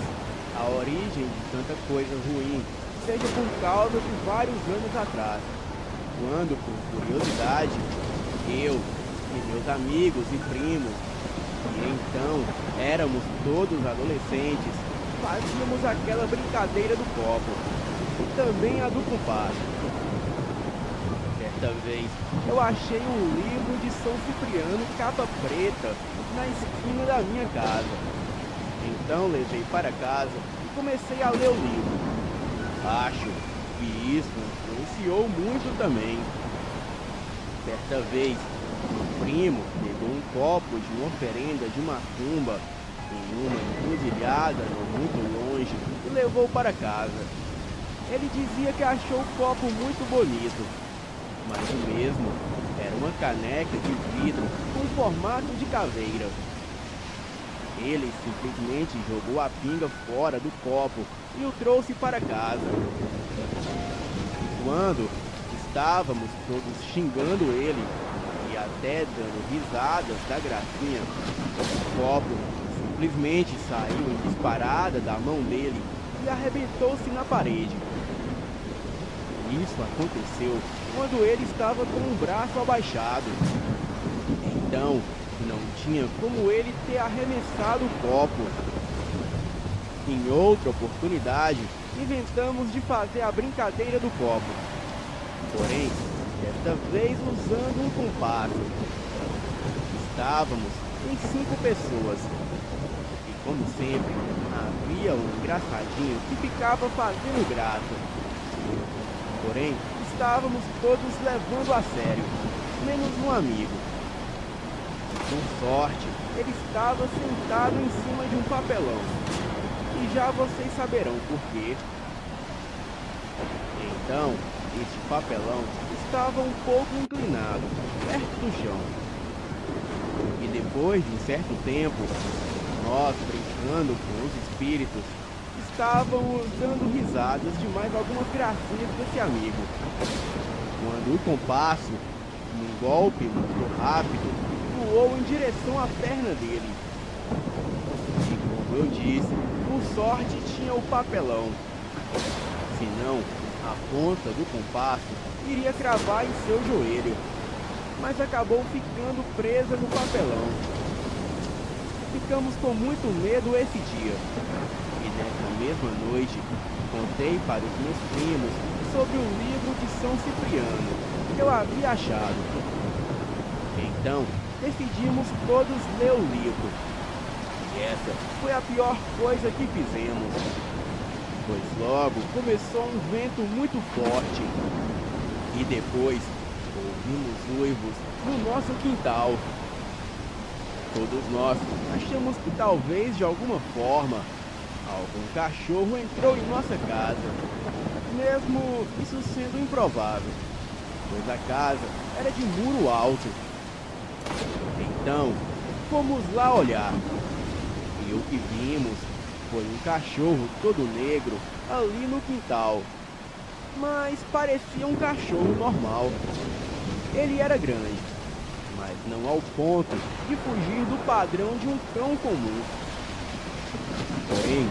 a origem de tanta coisa ruim seja por causa de vários anos atrás, quando, por curiosidade, eu e meus amigos e primos, que então éramos todos adolescentes, fazíamos aquela brincadeira do copo e também a do compadre. Certa vez, eu achei um livro de São Cipriano capa preta na esquina da minha casa. Então levei para casa e comecei a ler o livro. Acho que isso influenciou muito também. Certa vez, um primo pegou um copo de uma oferenda de macumba em uma encruzilhada não muito longe e levou para casa. Ele dizia que achou o copo muito bonito. Mas o mesmo era uma caneca de vidro com formato de caveira. Ele simplesmente jogou a pinga fora do copo e o trouxe para casa. E quando estávamos todos xingando ele e até dando risadas da gracinha, o copo simplesmente saiu em disparada da mão dele e arrebentou-se na parede. Isso aconteceu quando ele estava com o braço abaixado. Então, não tinha como ele ter arremessado o copo. Em outra oportunidade, inventamos de fazer a brincadeira do copo. Porém, desta vez usando um compasso. Estávamos em 5 pessoas. E como sempre, havia um engraçadinho que ficava fazendo graça. Porém, estávamos todos levando a sério, menos um amigo. Com sorte, ele estava sentado em cima de um papelão. E já vocês saberão por quê. Então, este papelão estava um pouco inclinado, perto do chão. E depois de um certo tempo, nós, brincando com os espíritos, estávamos dando risadas de mais algumas gracinhas desse amigo. Quando o compasso, num golpe muito rápido, voou em direção à perna dele. E como eu disse, por sorte tinha o papelão. Senão, a ponta do compasso iria cravar em seu joelho. Mas acabou ficando presa no papelão. Ficamos com muito medo esse dia. E nessa mesma noite, contei para os meus primos sobre o livro de São Cipriano que eu havia achado. Então, decidimos todos ler o livro. E essa foi a pior coisa que fizemos, pois logo começou um vento muito forte. E depois, ouvimos uivos no nosso quintal. Todos nós achamos que talvez de alguma forma algum cachorro entrou em nossa casa, mesmo isso sendo improvável, pois a casa era de muro alto. Então, fomos lá olhar, e o que vimos foi um cachorro todo negro ali no quintal, mas parecia um cachorro normal. Ele era grande, mas não ao ponto de fugir do padrão de um cão comum. Porém,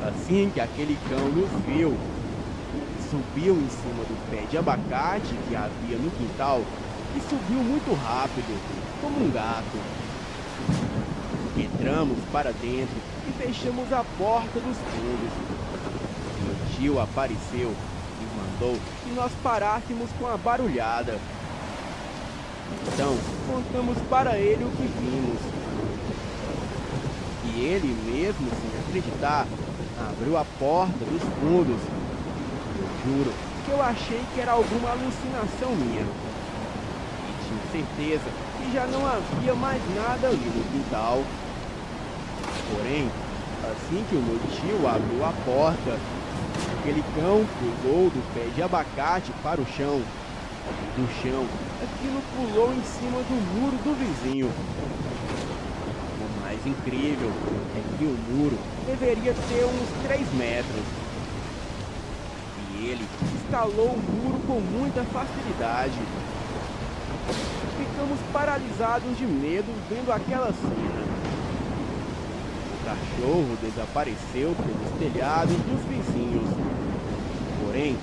assim que aquele cão nos viu, subiu em cima do pé de abacate que havia no quintal e subiu muito rápido, como um gato. Entramos para dentro e fechamos a porta dos fundos. Meu tio apareceu e mandou que nós parássemos com a barulhada. Então, contamos para ele o que vimos. E ele mesmo, sem acreditar, abriu a porta dos fundos. Eu juro que eu achei que era alguma alucinação minha. E tinha certeza que já não havia mais nada ali no quintal. Porém, assim que o meu tio abriu a porta, aquele cão pulou do pé de abacate para o chão. Do chão, aquilo pulou em cima do muro do vizinho. O mais incrível é que o muro deveria ter uns 3 metros. E ele escalou o muro com muita facilidade. Ficamos paralisados de medo vendo aquela cena. O cachorro desapareceu pelos telhados dos vizinhos. Porém,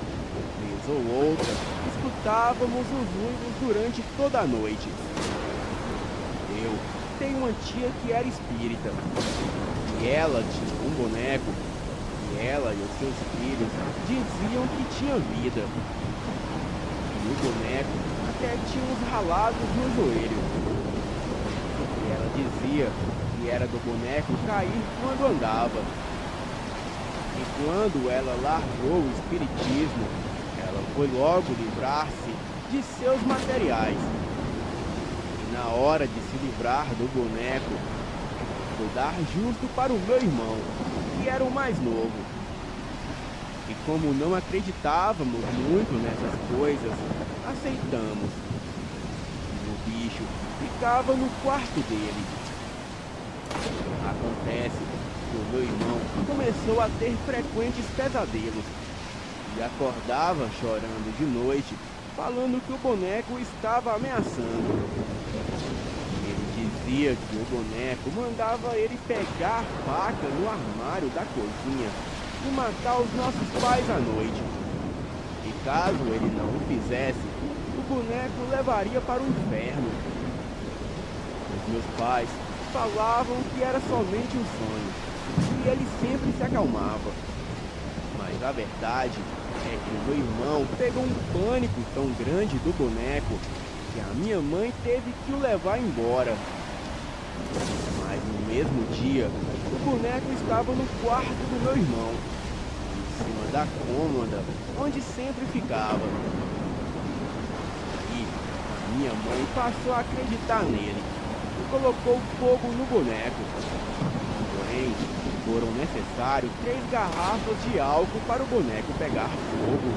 vez ou outra, escutávamos os uivos durante toda a noite. Eu tenho uma tia que era espírita. E ela tinha um boneco. E ela e os seus filhos diziam que tinha vida. E o boneco até tinha uns ralados no joelho. E ela dizia que era do boneco cair quando andava. E quando ela largou o espiritismo, ela foi logo livrar-se de seus materiais. E na hora de se livrar do boneco, foi dar justo para o meu irmão, que era o mais novo. E como não acreditávamos muito nessas coisas, aceitamos. E o bicho ficava no quarto dele. Acontece que o meu irmão começou a ter frequentes pesadelos e acordava chorando de noite, falando que o boneco estava ameaçando. Ele dizia que o boneco mandava ele pegar a faca no armário da cozinha e matar os nossos pais à noite. E caso ele não o fizesse, o boneco levaria para o inferno. Os meus pais falavam que era somente um sonho, e ele sempre se acalmava. Mas a verdade é que o meu irmão pegou um pânico tão grande do boneco que a minha mãe teve que o levar embora. Mas no mesmo dia, o boneco estava no quarto do meu irmão, em cima da cômoda, onde sempre ficava. E a minha mãe passou a acreditar nele e colocou fogo no boneco. Porém, foram necessários 3 garrafas de álcool para o boneco pegar fogo.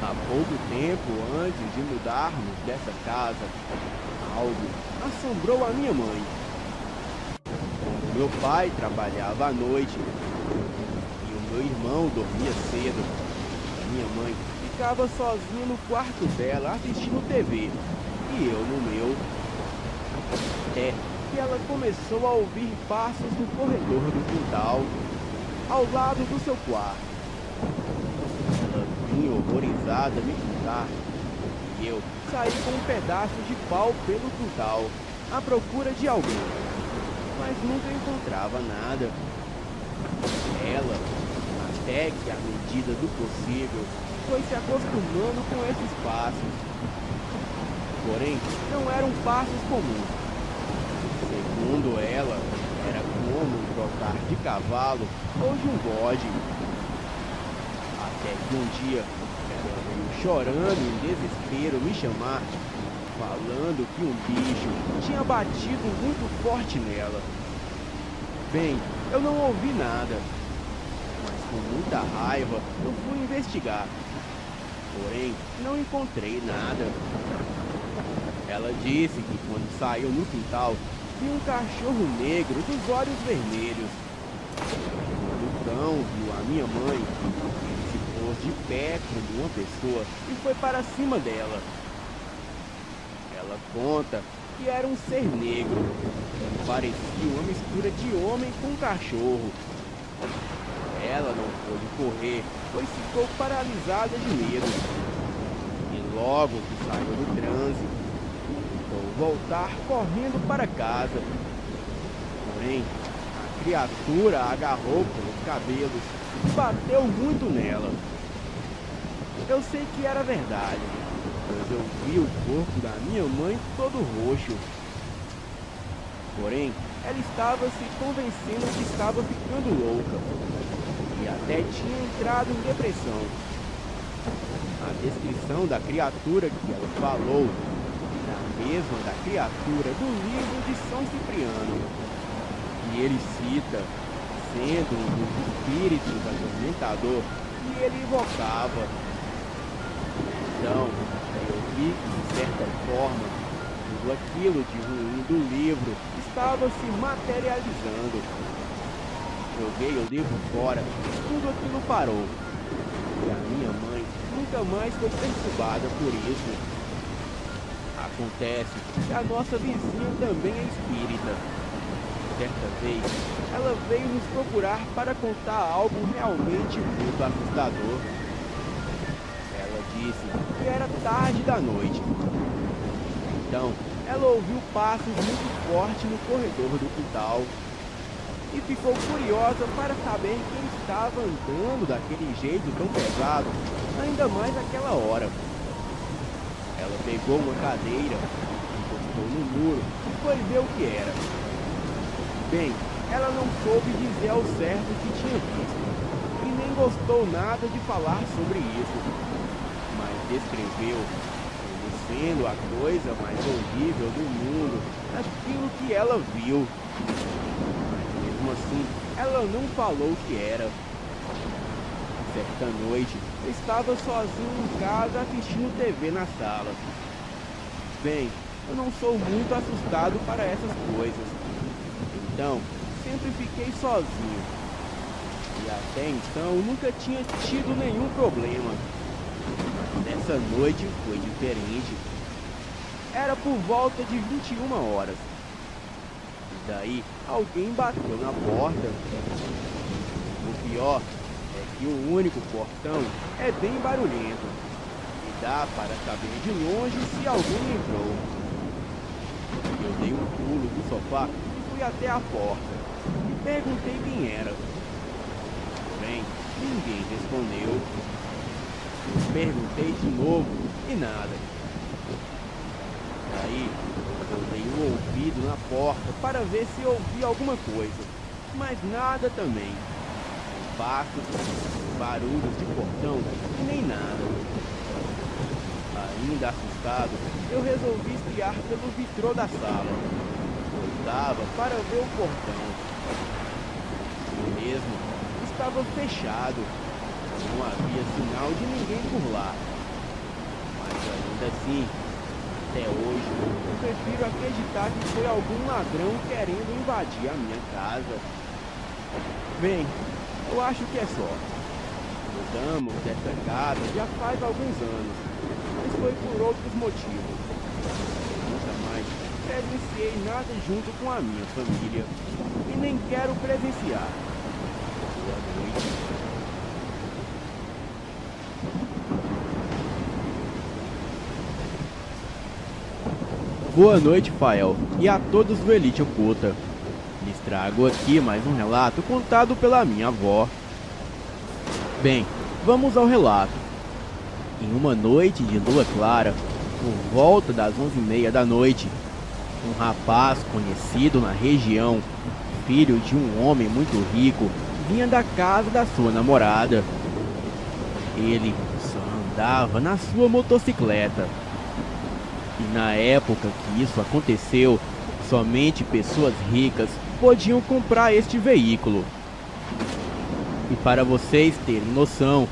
Há pouco tempo antes de mudarmos dessa casa, algo assombrou a minha mãe. Quando meu pai trabalhava à noite e o meu irmão dormia cedo, a minha mãe ficava sozinha no quarto dela assistindo TV e eu no meu. Que ela começou a ouvir passos no corredor do quintal, ao lado do seu quarto. Ela vinha horrorizada me contar, e eu saí com um pedaço de pau pelo quintal, à procura de alguém, mas nunca encontrava nada. Ela, até que à medida do possível, foi se acostumando com esses passos. Porém, não eram passos comuns. Segundo ela, era como um trotar de cavalo ou de um bode. Até que um dia, ela veio chorando em desespero me chamar, falando que um bicho tinha batido muito forte nela. Bem, eu não ouvi nada, mas com muita raiva eu fui investigar. Porém, não encontrei nada. Ela disse que quando saiu no quintal, viu um cachorro negro dos olhos vermelhos. Quando o cão viu a minha mãe, ele se pôs de pé como uma pessoa e foi para cima dela. Ela conta que era um ser negro, que parecia uma mistura de homem com cachorro. Ela não pôde correr, pois ficou paralisada de medo. E logo que saiu do trânsito, voltar correndo para casa. Porém, a criatura a agarrou pelos cabelos e bateu muito nela. Eu sei que era verdade, pois eu vi o corpo da minha mãe todo roxo. Porém, ela estava se convencendo que estava ficando louca e até tinha entrado em depressão. A descrição da criatura que ela falou era a mesma da criatura do livro de São Cipriano, que ele cita sendo um dos espíritos atormentador que ele invocava. Então, eu vi que, de certa forma, tudo aquilo de ruim do livro estava se materializando. Joguei o livro fora, tudo aquilo parou. E a minha mãe nunca mais foi perturbada por isso. Acontece que a nossa vizinha também é espírita. Certa vez, ela veio nos procurar para contar algo realmente muito assustador. Ela disse que era tarde da noite. Então, ela ouviu passos muito fortes no corredor do quintal e ficou curiosa para saber quem estava andando daquele jeito tão pesado, ainda mais naquela hora. Ela pegou uma cadeira, encostou no muro e foi ver o que era. Bem, ela não soube dizer ao certo o que tinha visto e nem gostou nada de falar sobre isso, mas descreveu como sendo a coisa mais horrível do mundo, aquilo que ela viu. Mas mesmo assim, ela não falou o que era. Certa noite, eu estava sozinho em casa assistindo TV na sala. Bem, eu não sou muito assustado para essas coisas. Então, sempre fiquei sozinho. E até então, nunca tinha tido nenhum problema. Mas nessa noite foi diferente. Era por volta de 21 horas. E daí, alguém bateu na porta. O pior é que o único portão é bem barulhento. E dá para saber de longe se alguém entrou. Eu dei um pulo do sofá e fui até a porta e perguntei quem era. Bem, ninguém respondeu. Eu perguntei de novo e nada. Daí, eu dei um ouvido na porta para ver se ouvia alguma coisa, mas nada também. Passos, barulhos de portão e nem nada. Ainda assustado, eu resolvi espiar pelo vitrô da sala. Eu dava para ver o portão. O mesmo estava fechado. Não havia sinal de ninguém por lá. Mas ainda assim, até hoje, eu prefiro acreditar que foi algum ladrão querendo invadir a minha casa. Bem, eu acho que é sorte. Mudamos dessa casa já faz alguns anos, mas foi por outros motivos. Nunca mais presenciei nada junto com a minha família e nem quero presenciar. Boa noite. Boa noite, Fael, e a todos do Elite Oculta. Lhes trago aqui mais um relato contado pela minha avó. Bem, vamos ao relato. Em uma noite de lua clara, por volta das 11h30 da noite, um rapaz conhecido na região, filho de um homem muito rico, vinha da casa da sua namorada. Ele só andava na sua motocicleta. E na época que isso aconteceu, somente pessoas ricas podiam comprar este veículo. E para vocês terem noção,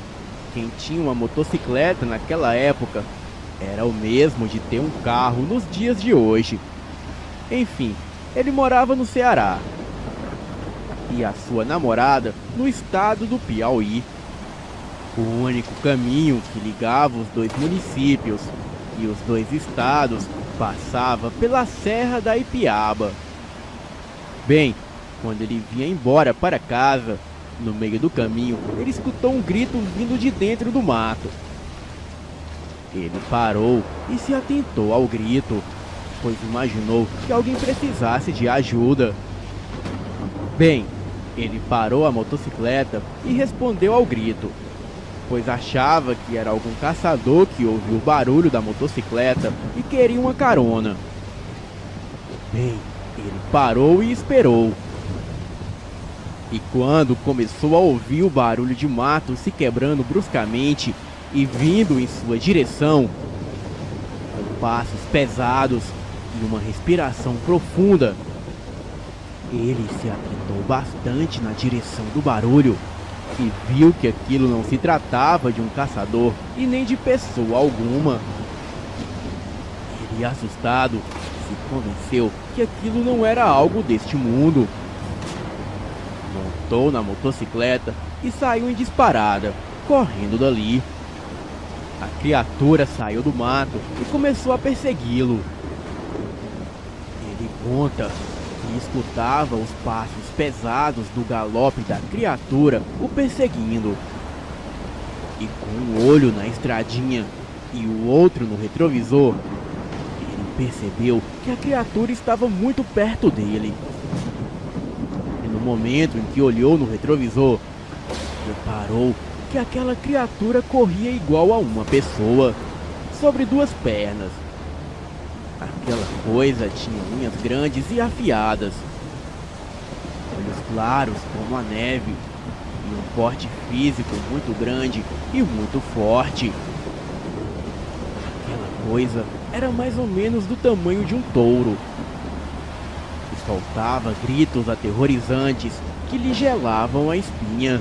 quem tinha uma motocicleta naquela época era o mesmo de ter um carro nos dias de hoje. Enfim, ele morava no Ceará. E a sua namorada no estado do Piauí. O único caminho que ligava os dois municípios e os dois estados passava pela Serra da Ipiaba. Bem, quando ele vinha embora para casa, no meio do caminho, ele escutou um grito vindo de dentro do mato. Ele parou e se atentou ao grito, pois imaginou que alguém precisasse de ajuda. Bem, ele parou a motocicleta e respondeu ao grito. pois achava que era algum caçador que ouviu o barulho da motocicleta e queria uma carona. Bem, ele parou e esperou. E quando começou a ouvir o barulho de mato se quebrando bruscamente e vindo em sua direção, com passos pesados e uma respiração profunda, ele se atentou bastante na direção do barulho e viu que aquilo não se tratava de um caçador e nem de pessoa alguma. Ele, assustado, se convenceu que aquilo não era algo deste mundo. Montou na motocicleta e saiu em disparada, correndo dali. A criatura saiu do mato e começou a persegui-lo. Ele conta que escutava os passos pesados do galope da criatura o perseguindo. E com um olho na estradinha e o outro no retrovisor, ele percebeu que a criatura estava muito perto dele. E no momento em que olhou no retrovisor, reparou que aquela criatura corria igual a uma pessoa, sobre duas pernas. Aquela coisa tinha unhas grandes e afiadas, olhos claros como a neve e um porte físico muito grande e muito forte. Aquela coisa era mais ou menos do tamanho de um touro e soltava gritos aterrorizantes que lhe gelavam a espinha.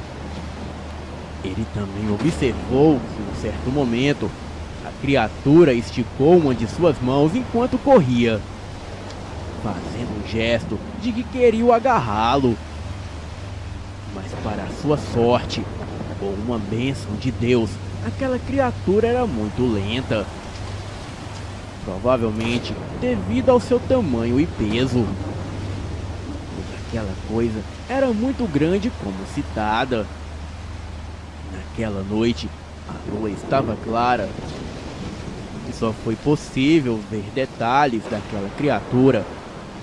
Ele também observou que, em um certo momento, a criatura esticou uma de suas mãos enquanto corria, fazendo um gesto de que queria agarrá-lo. Mas, para sua sorte, ou uma bênção de Deus, aquela criatura era muito lenta. Provavelmente devido ao seu tamanho e peso. Pois aquela coisa era muito grande como citada. Naquela noite, a lua estava clara e só foi possível ver detalhes daquela criatura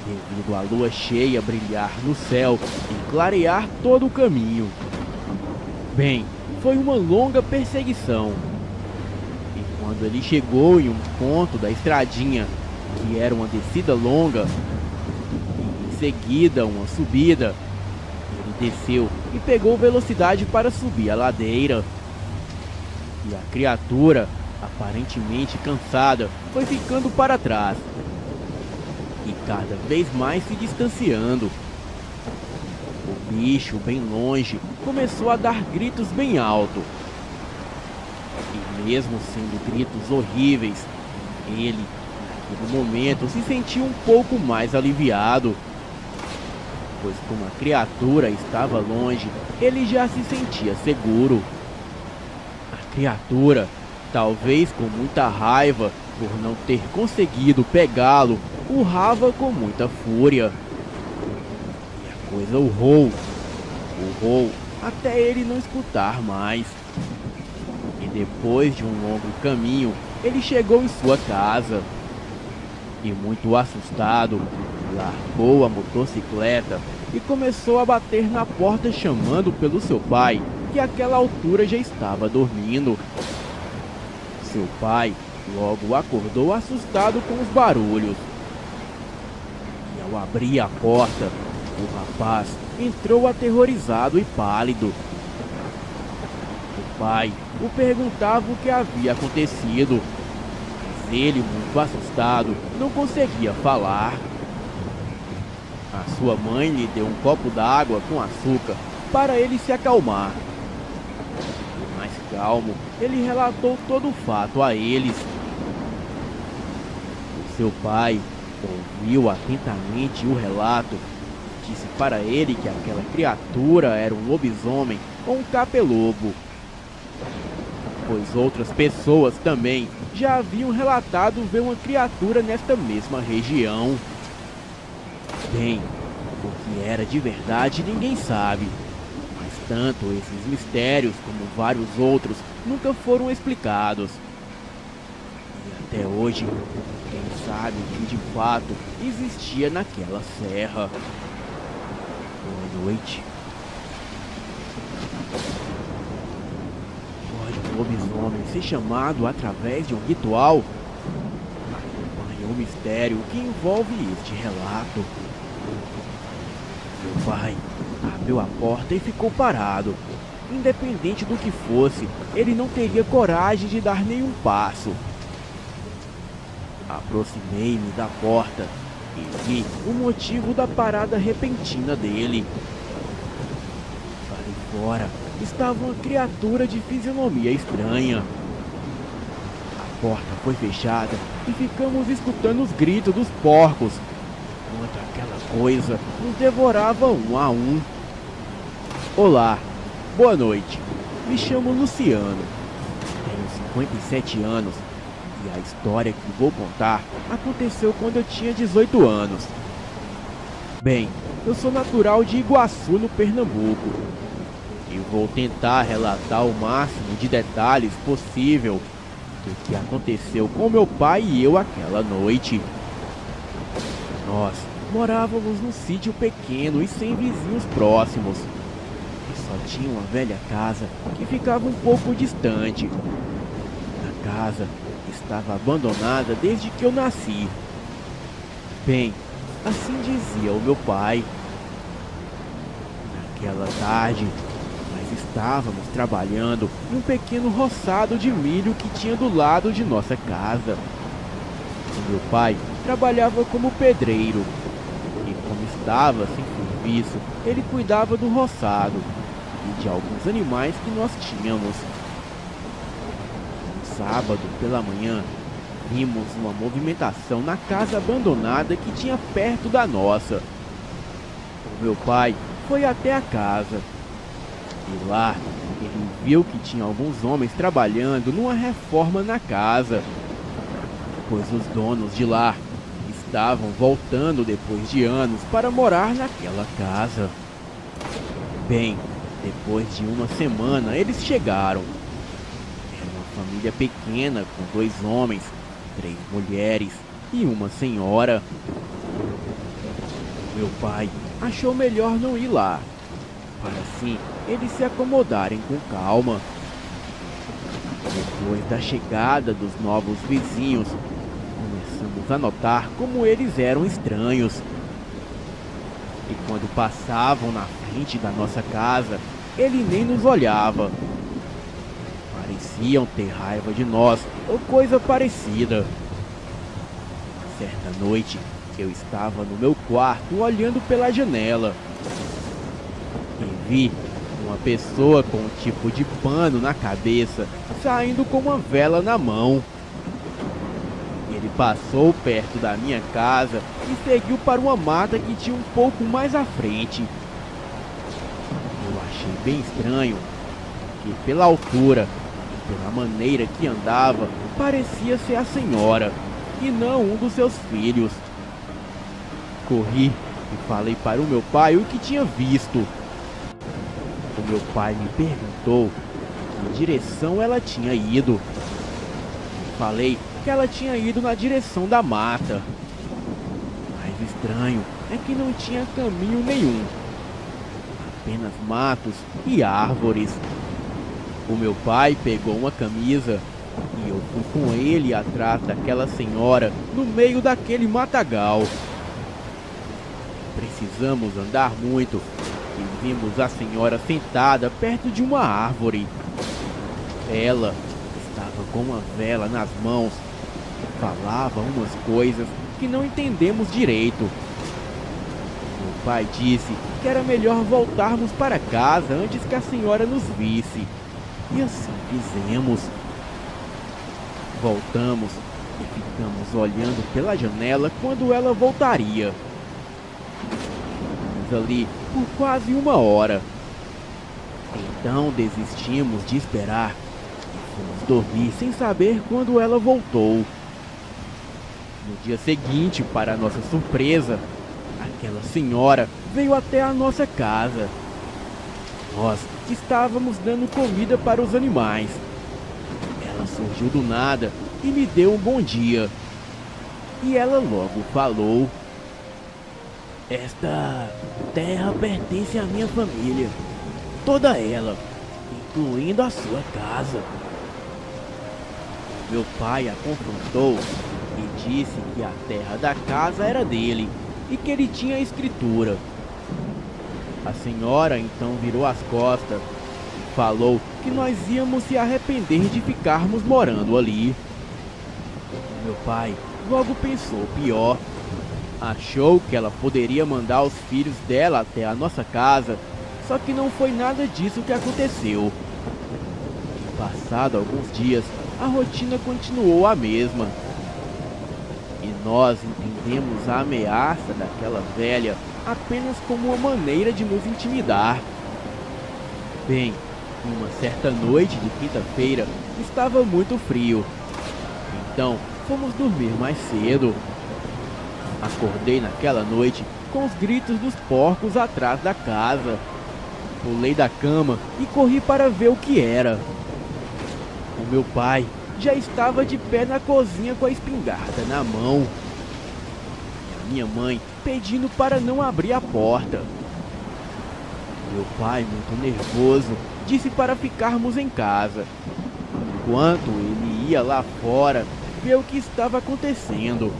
devido à lua cheia brilhar no céu e clarear todo o caminho. Bem, foi uma longa perseguição. E quando ele chegou em um ponto da estradinha, que era uma descida longa, e em seguida uma subida, ele desceu e pegou velocidade para subir a ladeira. E a criatura, aparentemente cansada, foi ficando para trás e cada vez mais se distanciando. O bicho, bem longe, começou a dar gritos bem alto. E mesmo sendo gritos horríveis, ele, naquele momento, se sentiu um pouco mais aliviado. Pois como a criatura estava longe, ele já se sentia seguro. A criatura, talvez com muita raiva por não ter conseguido pegá-lo, urrava com muita fúria. E a coisa urrou, até ele não escutar mais. E depois de um longo caminho, ele chegou em sua casa. E muito assustado, largou a motocicleta e começou a bater na porta chamando pelo seu pai, que àquela altura já estava dormindo. Seu pai logo acordou assustado com os barulhos. E ao abrir a porta, o rapaz entrou aterrorizado e pálido. O pai o perguntava o que havia acontecido, mas ele, muito assustado, não conseguia falar. A sua mãe lhe deu um copo d'água com açúcar para ele se acalmar. E mais calmo, ele relatou todo o fato a eles. O seu pai ouviu atentamente o relato e disse para ele que aquela criatura era um lobisomem ou um capelobo, pois outras pessoas também já haviam relatado ver uma criatura nesta mesma região. Bem, o que era de verdade ninguém sabe, mas tanto esses mistérios como vários outros nunca foram explicados. E até hoje, quem sabe o que de fato existia naquela serra. Boa noite. Pode ser chamado através de um ritual? Acompanhe o mistério que envolve este relato. Meu pai abriu a porta e ficou parado. Independente do que fosse, ele não teria coragem de dar nenhum passo. Aproximei-me da porta e vi o motivo da parada repentina dele. Ali fora estava uma criatura de fisionomia estranha. A porta foi fechada e ficamos escutando os gritos dos porcos, enquanto aquela coisa nos devorava um a um. Olá, boa noite. Me chamo Luciano. Tenho 57 anos e a história que vou contar aconteceu quando eu tinha 18 anos. Bem, eu sou natural de Iguaçu, no Pernambuco, e vou tentar relatar o máximo de detalhes possível do que aconteceu com meu pai e eu aquela noite. Nós morávamos num sítio pequeno e sem vizinhos próximos. E só tinha uma velha casa que ficava um pouco distante. A casa estava abandonada desde que eu nasci. Bem, assim dizia o meu pai. Naquela tarde, nós estávamos trabalhando em um pequeno roçado de milho que tinha do lado de nossa casa. O meu pai trabalhava como pedreiro e, como estava sem serviço, ele cuidava do roçado e de alguns animais que nós tínhamos. Um sábado pela manhã, vimos uma movimentação na casa abandonada que tinha perto da nossa. O meu pai foi até a casa e lá ele viu que tinha alguns homens trabalhando numa reforma na casa, pois os donos de lá estavam voltando depois de anos para morar naquela casa. Bem, depois de uma semana eles chegaram. Era uma família pequena com 2 homens, 3 mulheres e uma senhora. Meu pai achou melhor não ir lá, para assim eles se acomodarem com calma. Depois da chegada dos novos vizinhos, começamos a notar como eles eram estranhos. E quando passavam na frente da nossa casa, ele nem nos olhava. Pareciam ter raiva de nós ou coisa parecida. Certa noite, eu estava no meu quarto olhando pela janela e vi uma pessoa com um tipo de pano na cabeça saindo com uma vela na mão. Ele passou perto da minha casa e seguiu para uma mata que tinha um pouco mais à frente. Eu achei bem estranho, que pela altura e pela maneira que andava, parecia ser a senhora e não um dos seus filhos. Corri e falei para o meu pai o que tinha visto. O meu pai me perguntou que direção ela tinha ido. Falei que ela tinha ido na direção da mata. Mas estranho é que não tinha caminho nenhum, apenas matos e árvores. O meu pai pegou uma camisa e eu fui com ele atrás daquela senhora no meio daquele matagal. Precisamos andar muito e vimos a senhora sentada perto de uma árvore. Ela estava com uma vela nas mãos e falava umas coisas que não entendemos direito. Meu pai disse que era melhor voltarmos para casa antes que a senhora nos visse. E assim fizemos. Voltamos e ficamos olhando pela janela quando ela voltaria. Ficamos ali por quase 1 hora. Então desistimos de esperar e fomos dormir sem saber quando ela voltou. No dia seguinte, para nossa surpresa, aquela senhora veio até a nossa casa. Nós estávamos dando comida para os animais. Ela surgiu do nada e me deu um bom dia. E ela logo falou: "Esta terra pertence à minha família, toda ela, incluindo a sua casa. Meu pai a confrontou e disse que a terra da casa era dele e que ele tinha escritura. A senhora então virou as costas e falou que nós íamos se arrepender de ficarmos morando ali. Meu pai logo pensou pior. Achou que ela poderia mandar os filhos dela até a nossa casa, só que não foi nada disso que aconteceu. Passado alguns dias, a rotina continuou a mesma. E nós entendemos a ameaça daquela velha apenas como uma maneira de nos intimidar. Bem, uma certa noite de quinta-feira estava muito frio. Então, fomos dormir mais cedo. Acordei naquela noite com os gritos dos porcos atrás da casa. Pulei da cama e corri para ver o que era. O meu pai já estava de pé na cozinha com a espingarda na mão. E a minha mãe pedindo para não abrir a porta. Meu pai, muito nervoso, disse para ficarmos em casa, enquanto ele ia lá fora ver o que estava acontecendo.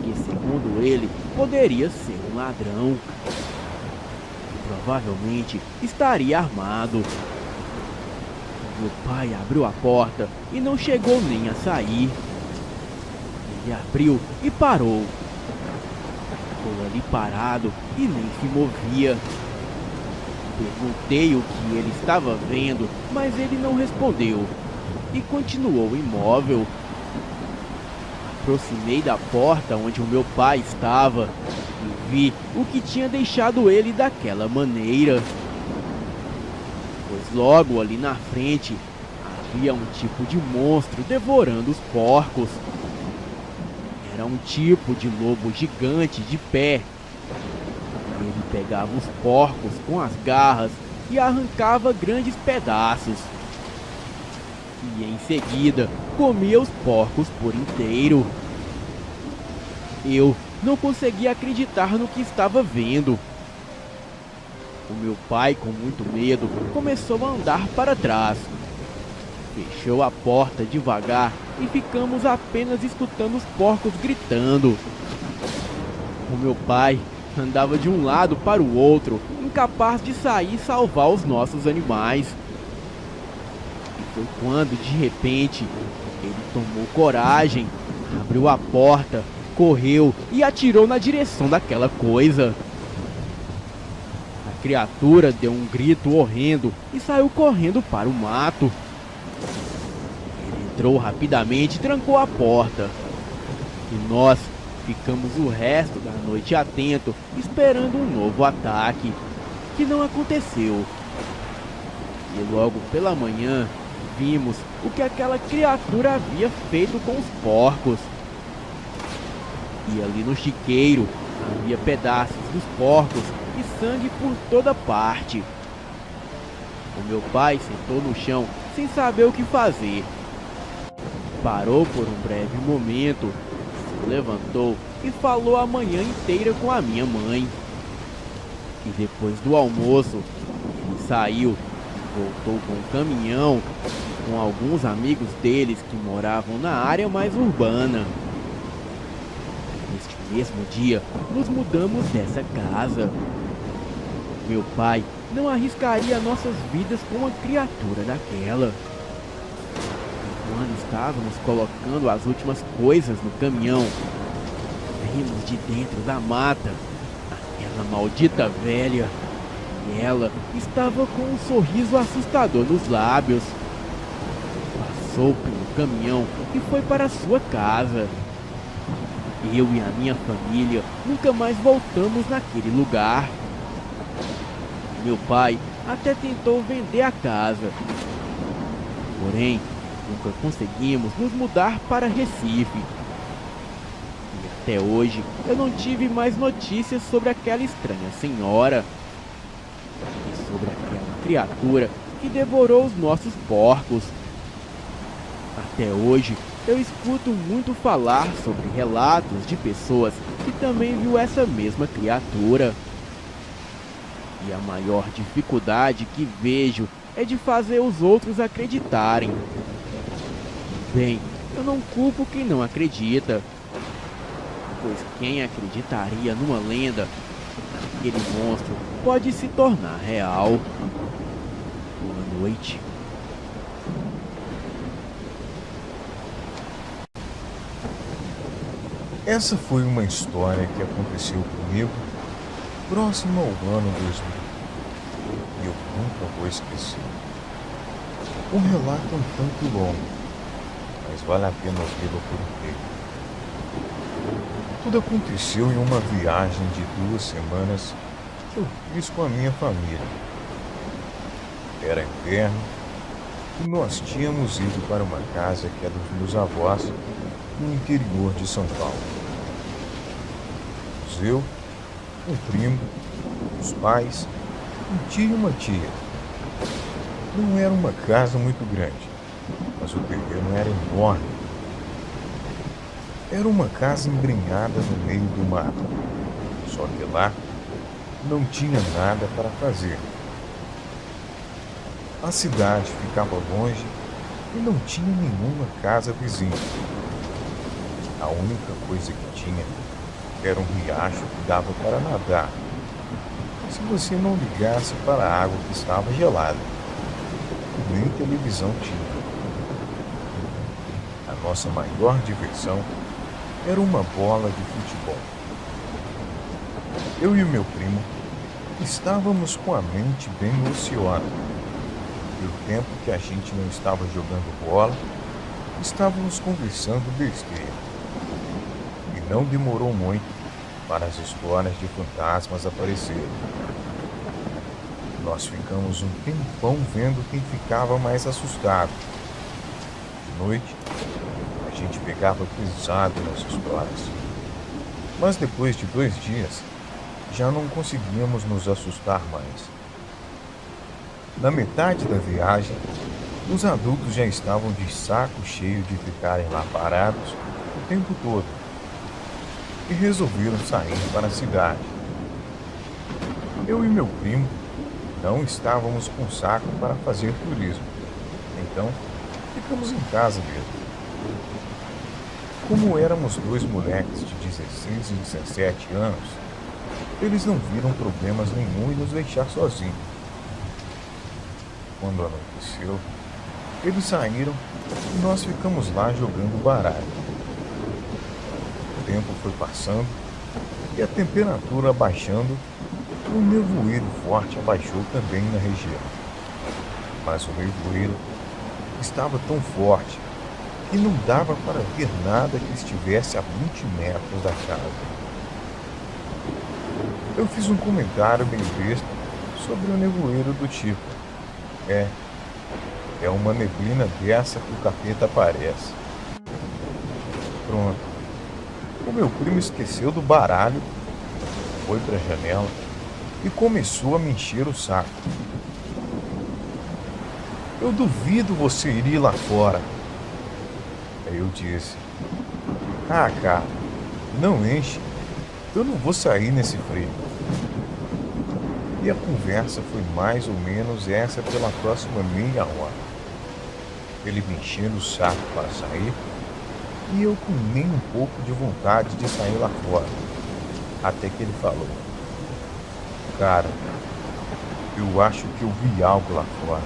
Que, segundo ele, poderia ser um ladrão. Provavelmente estaria armado. Meu pai abriu a porta e não chegou nem a sair. Ele abriu e parou. Ficou ali parado e nem se movia. Perguntei o que ele estava vendo, mas ele não respondeu e continuou imóvel. Aproximei da porta onde o meu pai estava e vi o que tinha deixado ele daquela maneira. Pois logo ali na frente havia um tipo de monstro devorando os porcos. Era um tipo de lobo gigante de pé. Ele pegava os porcos com as garras e arrancava grandes pedaços. E em seguida comia os porcos por inteiro. Eu não conseguia acreditar no que estava vendo. O meu pai, com muito medo, começou a andar para trás. Fechou a porta devagar e ficamos apenas escutando os porcos gritando. O meu pai andava de um lado para o outro, incapaz de sair e salvar os nossos animais. E foi quando, de repente, ele tomou coragem, abriu a porta, correu e atirou na direção daquela coisa. A criatura deu um grito horrendo e saiu correndo para o mato. Ele entrou rapidamente e trancou a porta. E nós ficamos o resto da noite atento, esperando um novo ataque, que não aconteceu. E logo pela manhã, vimos o que aquela criatura havia feito com os porcos. E ali no chiqueiro havia pedaços dos porcos e sangue por toda parte. O meu pai sentou no chão sem saber o que fazer. Parou por um breve momento, se levantou e falou a manhã inteira com a minha mãe. E depois do almoço, ele saiu e voltou com um caminhão com alguns amigos deles que moravam na área mais urbana. Neste mesmo dia, nos mudamos dessa casa. Meu pai não arriscaria nossas vidas com uma criatura daquela. E quando estávamos colocando as últimas coisas no caminhão, vimos de dentro da mata aquela maldita velha. E ela estava com um sorriso assustador nos lábios. Passou pelo caminhão e foi para sua casa. Eu e a minha família nunca mais voltamos naquele lugar. Meu pai até tentou vender a casa. Porém, nunca conseguimos nos mudar para Recife. E até hoje eu não tive mais notícias sobre aquela estranha senhora. E sobre aquela criatura que devorou os nossos porcos. Até hoje eu escuto muito falar sobre relatos de pessoas que também viu essa mesma criatura. E a maior dificuldade que vejo é de fazer os outros acreditarem. Bem, eu não culpo quem não acredita, pois quem acreditaria numa lenda, aquele monstro pode se tornar real. Boa noite. Essa foi uma história que aconteceu comigo próximo ao ano 2000 e eu nunca vou esquecer. Um relato um tanto longo, mas vale a pena ouvi-lo por inteiro. Tudo aconteceu em uma viagem de 2 semanas que eu fiz com a minha família. Era inverno e nós tínhamos ido para uma casa que é dos meus avós no interior de São Paulo. Eu, um primo, os pais, um tio e uma tia. Não era uma casa muito grande, mas o terreno era enorme. Era uma casa embrenhada no meio do mato, só que lá não tinha nada para fazer. A cidade ficava longe e não tinha nenhuma casa vizinha. A única coisa que tinha era um riacho que dava para nadar, se você não ligasse para a água que estava gelada. Nem televisão tinha. A nossa maior diversão era uma bola de futebol. Eu e o meu primo estávamos com a mente bem ociosa. E o tempo que a gente não estava jogando bola, estávamos conversando besteira. E não demorou muito para as histórias de fantasmas aparecerem. Nós ficamos um tempão vendo quem ficava mais assustado. De noite, a gente pegava pesado nas histórias. Mas depois de 2 dias, já não conseguíamos nos assustar mais. Na metade da viagem, os adultos já estavam de saco cheio de ficarem lá parados o tempo todo e resolveram sair para a cidade. Eu e meu primo não estávamos com saco para fazer turismo, então ficamos em casa mesmo. Como éramos 2 moleques de 16 e 17 anos, eles não viram problemas nenhum em nos deixar sozinhos. Quando anoiteceu, eles saíram e nós ficamos lá jogando baralho. O tempo foi passando e a temperatura abaixando, e um nevoeiro forte abaixou também na região. Mas o nevoeiro estava tão forte que não dava para ver nada que estivesse a 20 metros da casa. Eu fiz um comentário bem besta sobre o nevoeiro do tipo: é uma neblina dessa que o capeta aparece. Pronto. O meu primo esqueceu do baralho, foi para a janela e começou a me encher o saco. Eu duvido você ir lá fora. Aí eu disse: ah, cara, não enche. Eu não vou sair nesse frio. E a conversa foi mais ou menos essa pela próxima meia hora. Ele me enchendo o saco para sair e eu com nem um pouco de vontade de sair lá fora. Até que ele falou: cara, eu acho que eu vi algo lá fora.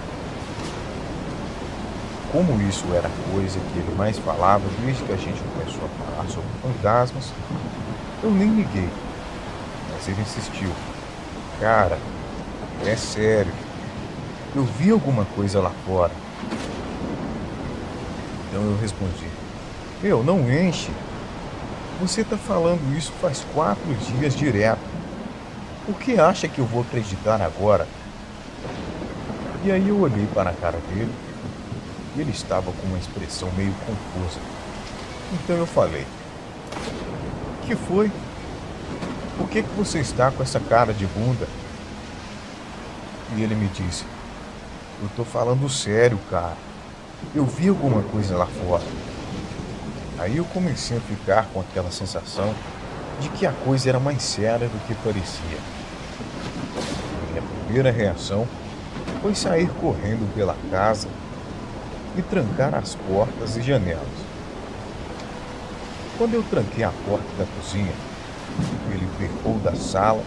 Como isso era a coisa que ele mais falava desde que a gente começou a falar sobre fantasmas, eu nem liguei. Mas ele insistiu: cara, é sério, eu vi alguma coisa lá fora. Então eu respondi: meu, não enche. Você tá falando isso faz 4 dias direto. O que acha que eu vou acreditar agora? E aí eu olhei para a cara dele e ele estava com uma expressão meio confusa. Então eu falei: que foi? Por que você está com essa cara de bunda? E ele me disse: eu tô falando sério, cara. Eu vi alguma coisa lá fora. Aí eu comecei a ficar com aquela sensação de que a coisa era mais séria do que parecia. Minha primeira reação foi sair correndo pela casa e trancar as portas e janelas. Quando eu tranquei a porta da cozinha, ele berrou da sala,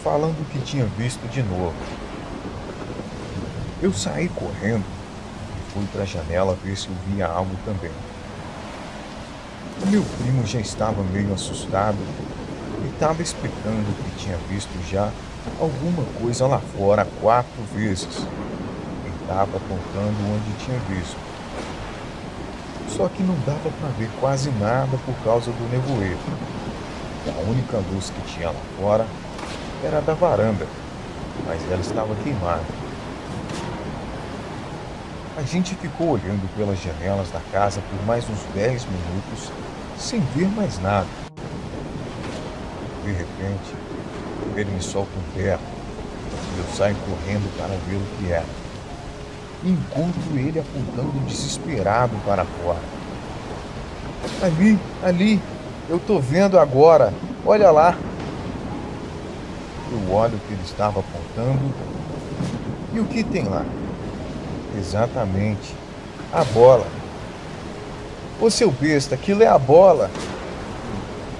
falando o que tinha visto de novo. Eu saí correndo e fui para a janela ver se eu via algo também. O meu primo já estava meio assustado e estava explicando que tinha visto já alguma coisa lá fora 4 vezes. Ele estava apontando onde tinha visto. Só que não dava para ver quase nada por causa do nevoeiro. A única luz que tinha lá fora era a da varanda, mas ela estava queimada. A gente ficou olhando pelas janelas da casa por mais uns 10 minutos, sem ver mais nada. De repente, ele me solta um berro e eu saio correndo para ver o que era. E encontro ele apontando desesperado para fora. Ali, eu tô vendo agora, olha lá. Eu olho o que ele estava apontando e o que tem lá? Exatamente, a bola. Ô seu besta, aquilo é a bola.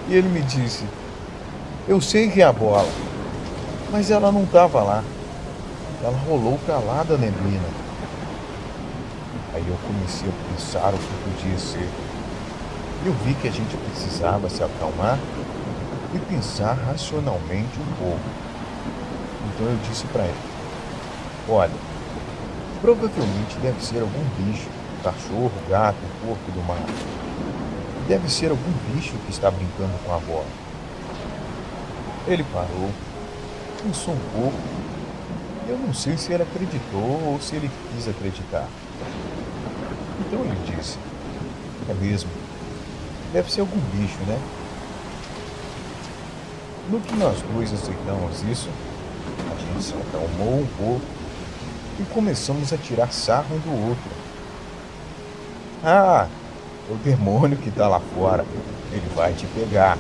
E ele me disse, eu sei que é a bola, mas ela não estava lá. Ela rolou para lá da neblina. Aí eu comecei a pensar o que podia ser. Eu vi que a gente precisava se acalmar e pensar racionalmente um pouco. Então eu disse para ele, olha, provavelmente deve ser algum bicho, cachorro, gato, porco do mar. Deve ser algum bicho que está brincando com a bola. Ele parou, pensou um pouco. Eu não sei se ele acreditou ou se ele quis acreditar. Então ele disse, é mesmo, deve ser algum bicho, né? No que nós dois aceitamos isso, a gente se acalmou um pouco e começamos a tirar sarro um do outro. Ah, o demônio que tá lá fora, ele vai te pegar.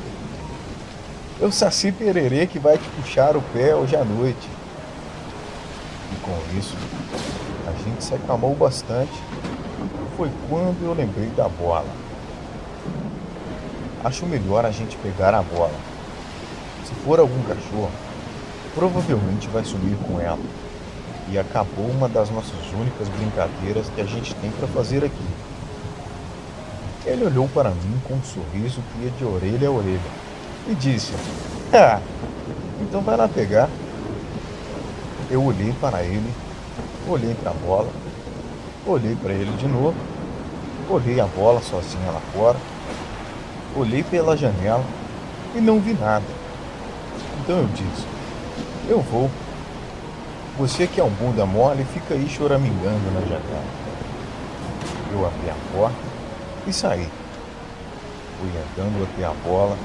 É o Saci Pererê que vai te puxar o pé hoje à noite. E com isso, a gente se acalmou bastante. Foi quando eu lembrei da bola. Acho melhor a gente pegar a bola. Se for algum cachorro, provavelmente vai sumir com ela. E acabou uma das nossas únicas brincadeiras que a gente tem para fazer aqui. Ele olhou para mim com um sorriso que ia de orelha a orelha e disse, então vai lá pegar. Eu olhei para ele, olhei para a bola, olhei para ele de novo, olhei a bola sozinha lá fora, olhei pela janela e não vi nada. Então eu disse, eu vou. Você que é um bunda mole, fica aí choramingando na janela. Eu abri a porta e saí. Fui andando até a bola,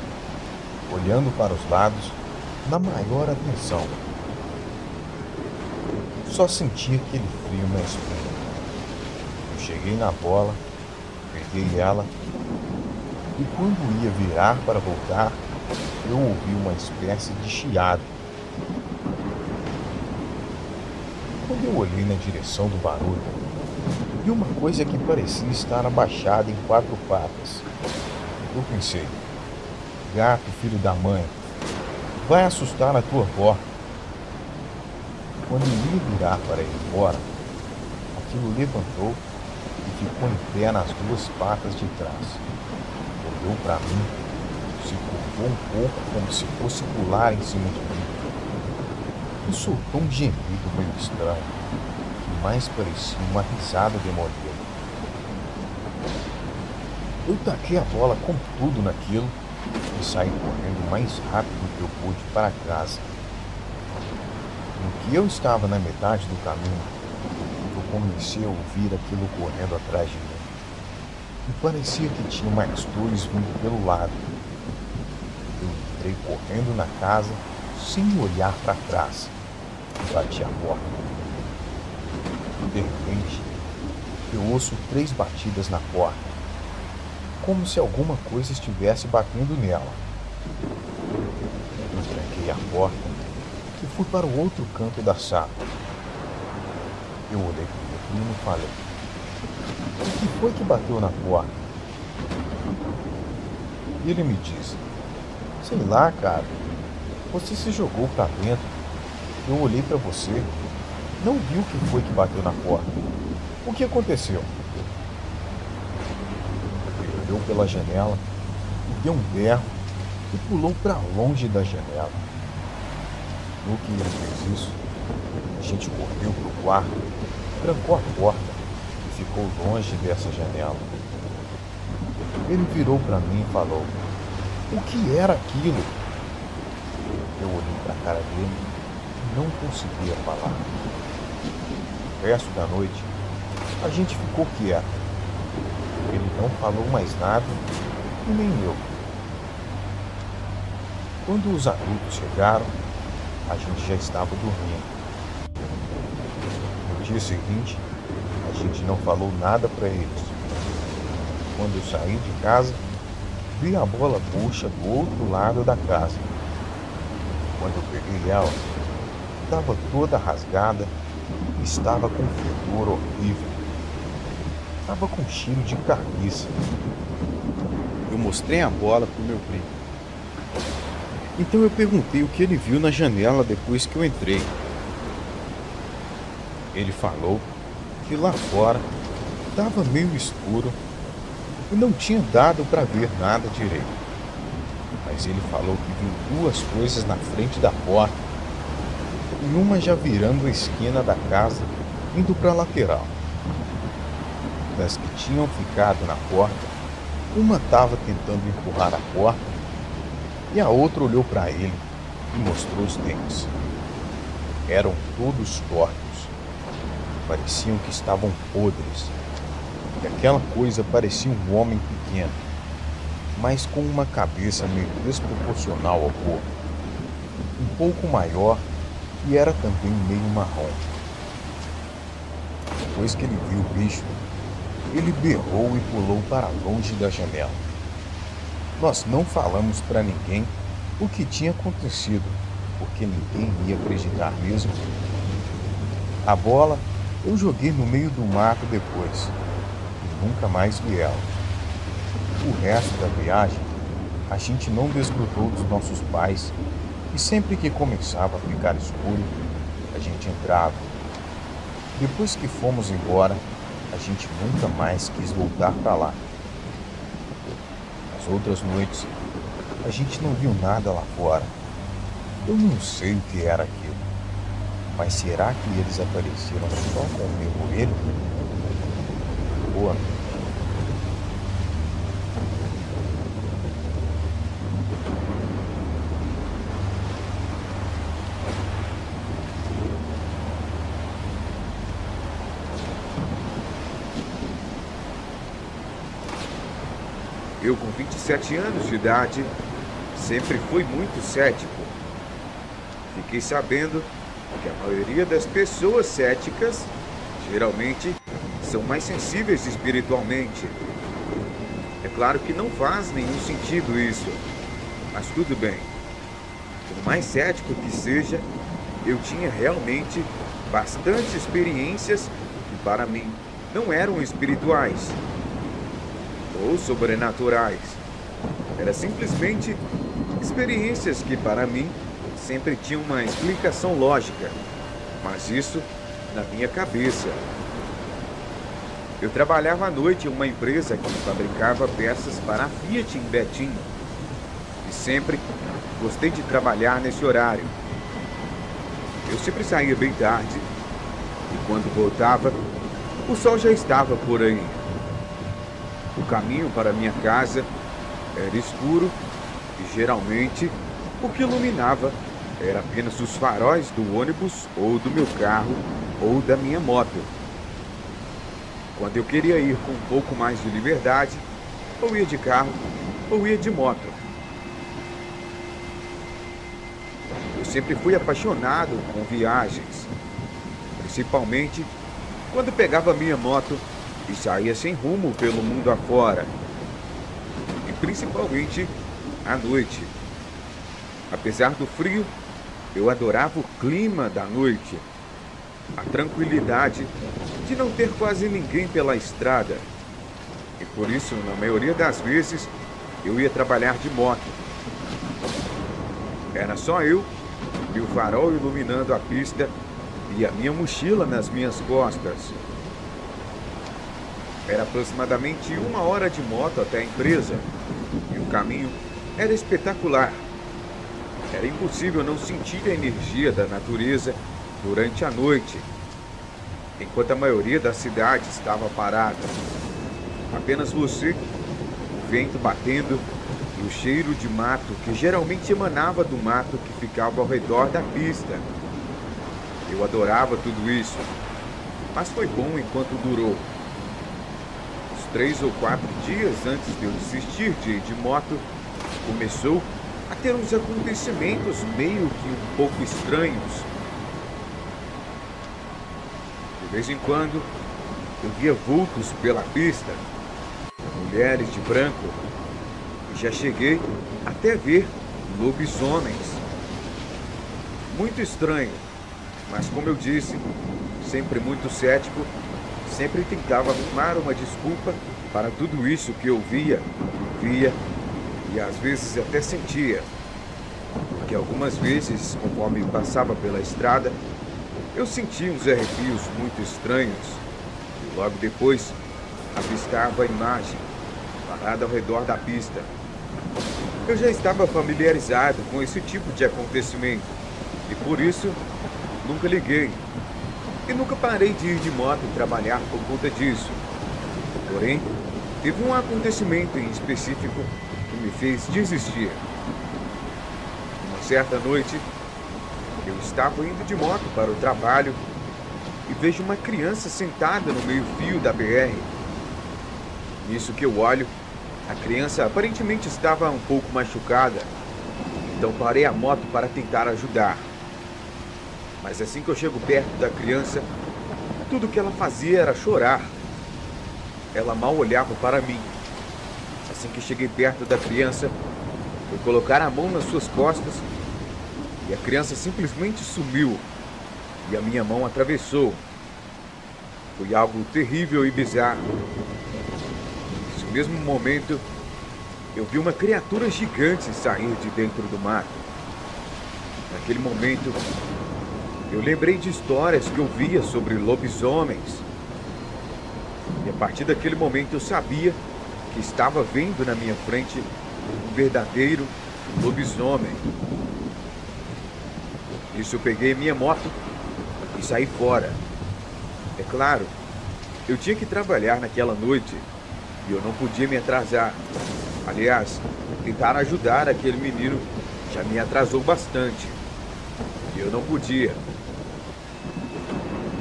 olhando para os lados, na maior atenção. Só senti aquele frio na espinha. Eu cheguei na bola, peguei ela, e quando ia virar para voltar, eu ouvi uma espécie de chiado. Quando eu olhei na direção do barulho, vi uma coisa que parecia estar abaixada em 4 patas. Eu pensei, gato, filho da mãe, vai assustar a tua avó. Quando eu ia virar para ir embora, aquilo levantou e ficou em pé nas 2 patas de trás. Olhou para mim, se curvou um pouco como se fosse pular em cima de mim. E soltou um gemido meio estranho, que mais parecia uma risada demoníaca. Eu taquei a bola com tudo naquilo e saí correndo o mais rápido que eu pude para casa. No que eu estava na metade do caminho, eu comecei a ouvir aquilo correndo atrás de mim. E parecia que tinha mais 2 vindo pelo lado. Eu entrei correndo na casa sem olhar para trás e bati a porta. De repente, eu ouço 3 batidas na porta, como se alguma coisa estivesse batendo nela. Eu tranquei a porta e fui para o outro canto da sala. Eu olhei para o meu primo e falei, O que foi que bateu na porta? E ele me disse: sei lá, cara. Você se jogou pra dentro. Eu olhei pra você. Não vi o que foi que bateu na porta. O que aconteceu? Ele olhou pela janela e deu um berro e pulou para longe da janela. No que ele fez isso, a gente correu para o quarto, trancou a porta e ficou longe dessa janela. Ele virou para mim e falou: o que era aquilo? Eu olhei para a cara dele e não conseguia falar. O resto da noite, a gente ficou quieto. Ele não falou mais nada e nem eu. Quando os adultos chegaram, a gente já estava dormindo. No dia seguinte, a gente não falou nada para eles. Quando eu saí de casa, vi a bola murcha do outro lado da casa. Quando eu peguei ela, estava toda rasgada e estava com um fedor horrível. Estava com cheiro de carniça. Eu mostrei a bola para o meu primo. Então eu perguntei o que ele viu na janela depois que eu entrei. Ele falou que lá fora estava meio escuro e não tinha dado para ver nada direito. Mas ele falou que viu duas coisas na frente da porta e uma já virando a esquina da casa, indo para a lateral. Das que tinham ficado na porta, uma estava tentando empurrar a porta e a outra olhou para ele e mostrou os dentes. Eram todos tortos. Pareciam que estavam podres. E aquela coisa parecia um homem pequeno, mas com uma cabeça meio desproporcional ao corpo. Um pouco maior e era também meio marrom. Depois que ele viu o bicho, ele berrou e pulou para longe da janela. Nós não falamos para ninguém o que tinha acontecido, porque ninguém ia acreditar mesmo. A bola eu joguei no meio do mato depois e nunca mais vi ela. O resto da viagem, a gente não desgrudou dos nossos pais e sempre que começava a ficar escuro, a gente entrava. Depois que fomos embora, a gente nunca mais quis voltar para lá. As outras noites, a gente não viu nada lá fora. Eu não sei o que era aquilo, mas será que eles apareceram só com o meu coelho? Boa noite. Eu, com 27 anos de idade, sempre fui muito cético. Fiquei sabendo que a maioria das pessoas céticas geralmente são mais sensíveis espiritualmente. É claro que não faz nenhum sentido isso, mas tudo bem. Por mais cético que seja, eu tinha realmente bastantes experiências que para mim não eram espirituais ou sobrenaturais. Era simplesmente experiências que para mim sempre tinham uma explicação lógica, mas isso na minha cabeça. Eu trabalhava à noite em uma empresa que fabricava peças para a Fiat em Betim e sempre gostei de trabalhar nesse horário. Eu sempre saía bem tarde e quando voltava, o sol já estava por aí. O caminho para minha casa era escuro e geralmente o que iluminava era apenas os faróis do ônibus ou do meu carro ou da minha moto. Quando eu queria ir com um pouco mais de liberdade, ou ia de carro ou ia de moto. Eu sempre fui apaixonado com viagens, principalmente quando pegava minha moto e saía sem rumo pelo mundo afora, e principalmente à noite. Apesar do frio, eu adorava o clima da noite. a tranquilidade de não ter quase ninguém pela estrada. E por isso, na maioria das vezes, eu ia trabalhar de moto. Era só eu e o farol iluminando a pista e a minha mochila nas minhas costas. Era aproximadamente 1 hora de moto até a empresa e o caminho era espetacular. Era impossível não sentir a energia da natureza durante a noite, enquanto a maioria da cidade estava parada. Apenas você, o vento batendo e o cheiro de mato que geralmente emanava do mato que ficava ao redor da pista. Eu adorava tudo isso, mas foi bom enquanto durou. Os 3 ou 4 dias antes de eu desistir de ir de moto, começou a ter uns acontecimentos meio que um pouco estranhos. De vez em quando, eu via vultos pela pista, mulheres de branco, e já cheguei até ver lobisomens. Muito estranho, mas como eu disse, sempre muito cético, sempre tentava arrumar uma desculpa para tudo isso que eu via e às vezes até sentia. Que algumas vezes, conforme passava pela estrada, eu sentia uns arrepios muito estranhos e logo depois avistava a imagem parada ao redor da pista. Eu já estava familiarizado com esse tipo de acontecimento e por isso nunca liguei e nunca parei de ir de moto e trabalhar por conta disso. Porém, teve um acontecimento em específico que me fez desistir. Uma certa noite, eu estava indo de moto para o trabalho e vejo uma criança sentada no meio-fio da BR. Nisso que eu olho, a criança aparentemente estava um pouco machucada, então parei a moto para tentar ajudar. Mas assim que eu chego perto da criança, tudo que ela fazia era chorar. Ela mal olhava para mim. Assim que cheguei perto da criança, fui colocar a mão nas suas costas e a criança simplesmente sumiu e a minha mão atravessou. Foi algo terrível e bizarro. Nesse mesmo momento, eu vi uma criatura gigante sair de dentro do mato. Naquele momento, eu lembrei de histórias que eu via sobre lobisomens. E a partir daquele momento eu sabia que estava vendo na minha frente um verdadeiro lobisomem. Isso eu peguei minha moto e saí fora. É claro, eu tinha que trabalhar naquela noite e eu não podia me atrasar. Aliás, tentar ajudar aquele menino já me atrasou bastante. E eu não podia.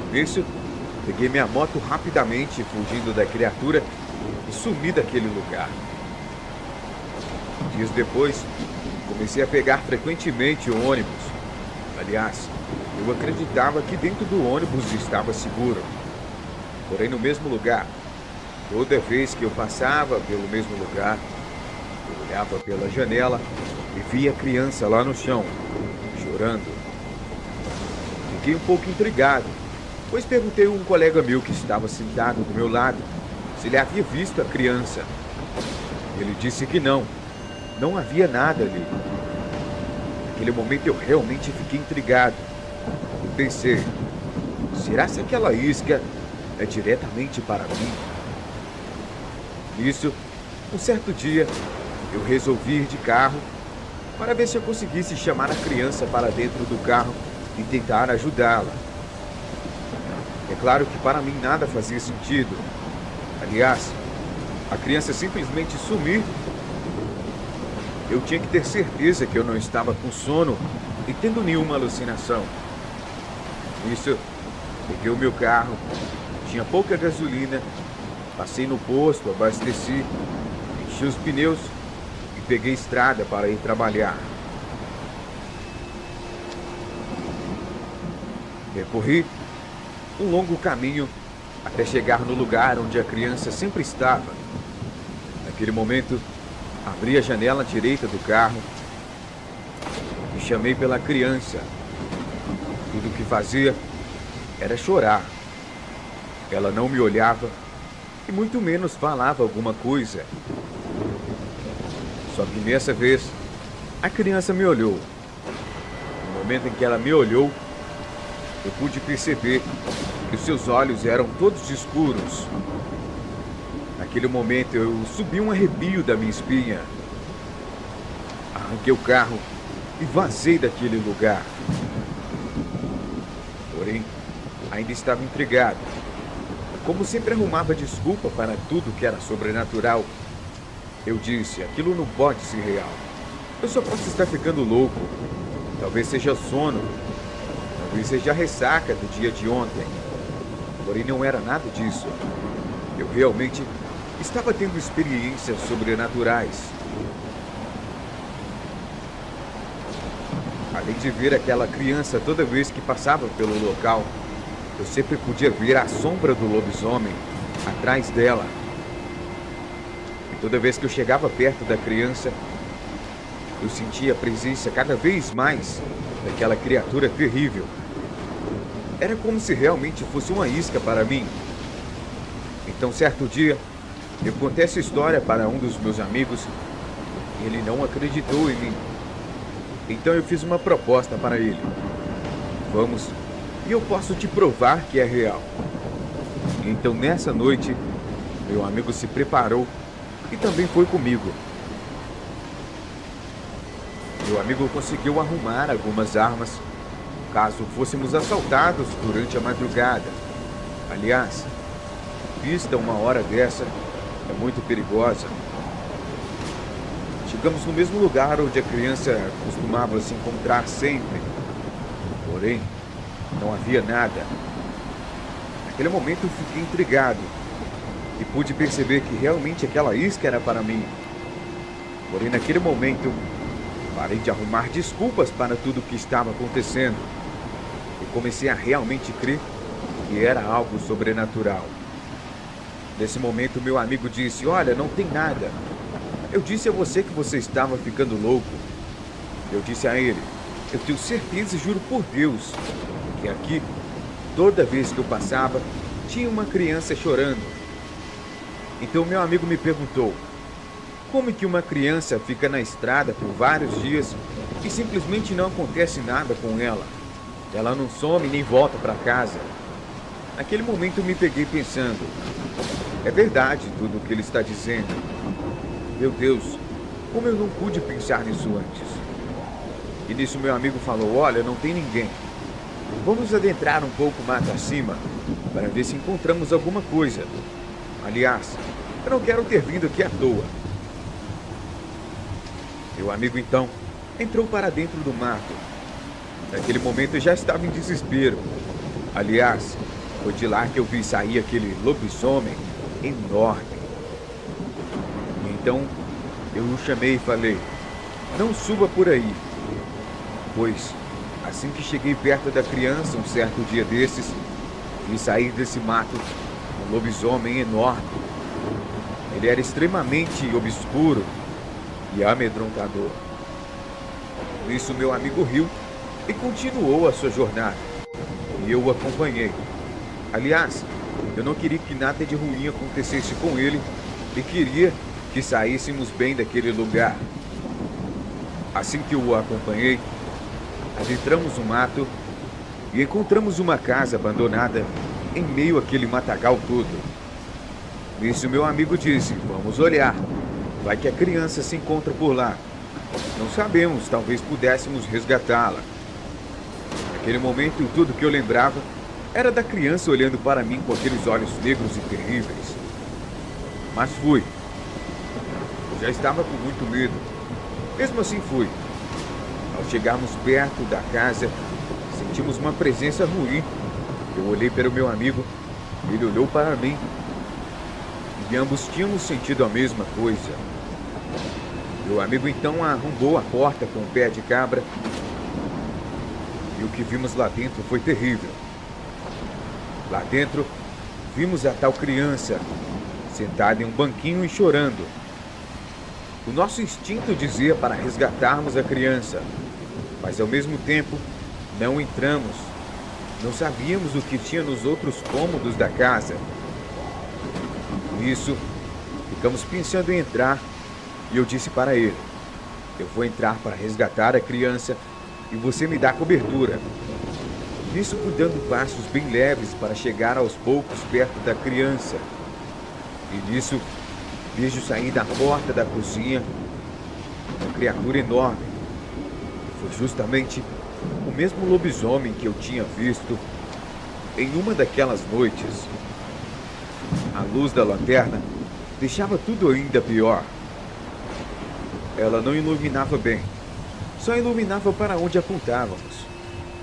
Por isso, peguei minha moto rapidamente, fugindo da criatura e sumi daquele lugar. Dias depois, comecei a pegar frequentemente o ônibus. Aliás, eu acreditava que dentro do ônibus estava seguro. Porém, no mesmo lugar, toda vez que eu passava pelo mesmo lugar, eu olhava pela janela e via a criança lá no chão, chorando. Fiquei um pouco intrigado, pois perguntei a um colega meu que estava sentado do meu lado se ele havia visto a criança. Ele disse que não havia nada ali. Naquele momento eu realmente fiquei intrigado. Eu pensei, será que aquela isca é diretamente para mim? Nisso, um certo dia, eu resolvi ir de carro para ver se eu conseguisse chamar a criança para dentro do carro e tentar ajudá-la. É claro que para mim nada fazia sentido. Aliás, a criança simplesmente sumir. Eu tinha que ter certeza que eu não estava com sono e tendo nenhuma alucinação. Nisso, peguei o meu carro, tinha pouca gasolina, passei no posto, abasteci, enchi os pneus e peguei estrada para ir trabalhar. Percorri um longo caminho até chegar no lugar onde a criança sempre estava. Naquele momento, abri a janela direita do carro e chamei pela criança. Tudo o que fazia era chorar. Ela não me olhava e muito menos falava alguma coisa. Só que nessa vez, a criança me olhou. No momento em que ela me olhou, eu pude perceber que os seus olhos eram todos escuros. Naquele momento eu subi um arrepio da minha espinha. Arranquei o carro e vazei daquele lugar. Porém, ainda estava intrigado. Como sempre arrumava desculpa para tudo que era sobrenatural, eu disse, aquilo não pode ser real. Eu só posso estar ficando louco. Talvez seja sono. Talvez seja a ressaca do dia de ontem. Porém, não era nada disso. Eu realmente estava tendo experiências sobrenaturais. Além de ver aquela criança toda vez que passava pelo local, eu sempre podia ver a sombra do lobisomem atrás dela. E toda vez que eu chegava perto da criança, eu sentia a presença cada vez mais daquela criatura terrível. Era como se realmente fosse uma isca para mim. Então, certo dia, eu contei essa história para um dos meus amigos e ele não acreditou em mim. Então eu fiz uma proposta para ele. Vamos, e eu posso te provar que é real. Então nessa noite, meu amigo se preparou e também foi comigo. Meu amigo conseguiu arrumar algumas armas, caso fôssemos assaltados durante a madrugada. Aliás, vista uma hora dessa é muito perigosa. Chegamos no mesmo lugar onde a criança costumava se encontrar sempre. Porém, não havia nada. Naquele momento eu fiquei intrigado e pude perceber que realmente aquela isca era para mim. Porém, naquele momento, parei de arrumar desculpas para tudo o que estava acontecendo e comecei a realmente crer que era algo sobrenatural. Nesse momento, meu amigo disse, olha, não tem nada. Eu disse a você que você estava ficando louco. Eu disse a ele, eu tenho certeza e juro por Deus, que aqui, toda vez que eu passava, tinha uma criança chorando. Então meu amigo me perguntou, como que uma criança fica na estrada por vários dias e simplesmente não acontece nada com ela? Ela não some nem volta para casa. Naquele momento eu me peguei pensando, é verdade tudo o que ele está dizendo. Meu Deus, como eu não pude pensar nisso antes? E nisso meu amigo falou, olha, não tem ninguém. Vamos adentrar um pouco mais acima para ver se encontramos alguma coisa. Aliás, eu não quero ter vindo aqui à toa. Meu amigo então entrou para dentro do mato. Naquele momento eu já estava em desespero. Aliás, foi de lá que eu vi sair aquele lobisomem enorme. Então, eu o chamei e falei, não suba por aí. Pois, assim que cheguei perto da criança, um certo dia desses, vi sair desse mato um lobisomem enorme. Ele era extremamente obscuro e amedrontador. Nisso, meu amigo riu e continuou a sua jornada. E eu o acompanhei. Aliás, eu não queria que nada de ruim acontecesse com ele e queria que saíssemos bem daquele lugar. Assim que eu o acompanhei, adentramos o mato e encontramos uma casa abandonada em meio àquele matagal todo. Nisso meu amigo disse, vamos olhar, vai que a criança se encontra por lá. Não sabemos, talvez pudéssemos resgatá-la. Naquele momento, tudo que eu lembrava era da criança olhando para mim com aqueles olhos negros e terríveis. Mas fui. Eu já estava com muito medo. Mesmo assim fui. Ao chegarmos perto da casa, sentimos uma presença ruim. Eu olhei para o meu amigo, ele olhou para mim. E ambos tínhamos sentido a mesma coisa. Meu amigo então arrombou a porta com o pé de cabra. E o que vimos lá dentro foi terrível. Lá dentro, vimos a tal criança, sentada em um banquinho e chorando. O nosso instinto dizia para resgatarmos a criança, mas ao mesmo tempo, não entramos. Não sabíamos o que tinha nos outros cômodos da casa. Com isso, ficamos pensando em entrar e eu disse para ele: eu vou entrar para resgatar a criança e você me dá cobertura. Nisso fui dando passos bem leves para chegar aos poucos perto da criança. E nisso, vejo sair da porta da cozinha uma criatura enorme. Foi justamente o mesmo lobisomem que eu tinha visto em uma daquelas noites. A luz da lanterna deixava tudo ainda pior. Ela não iluminava bem, só iluminava para onde apontávamos.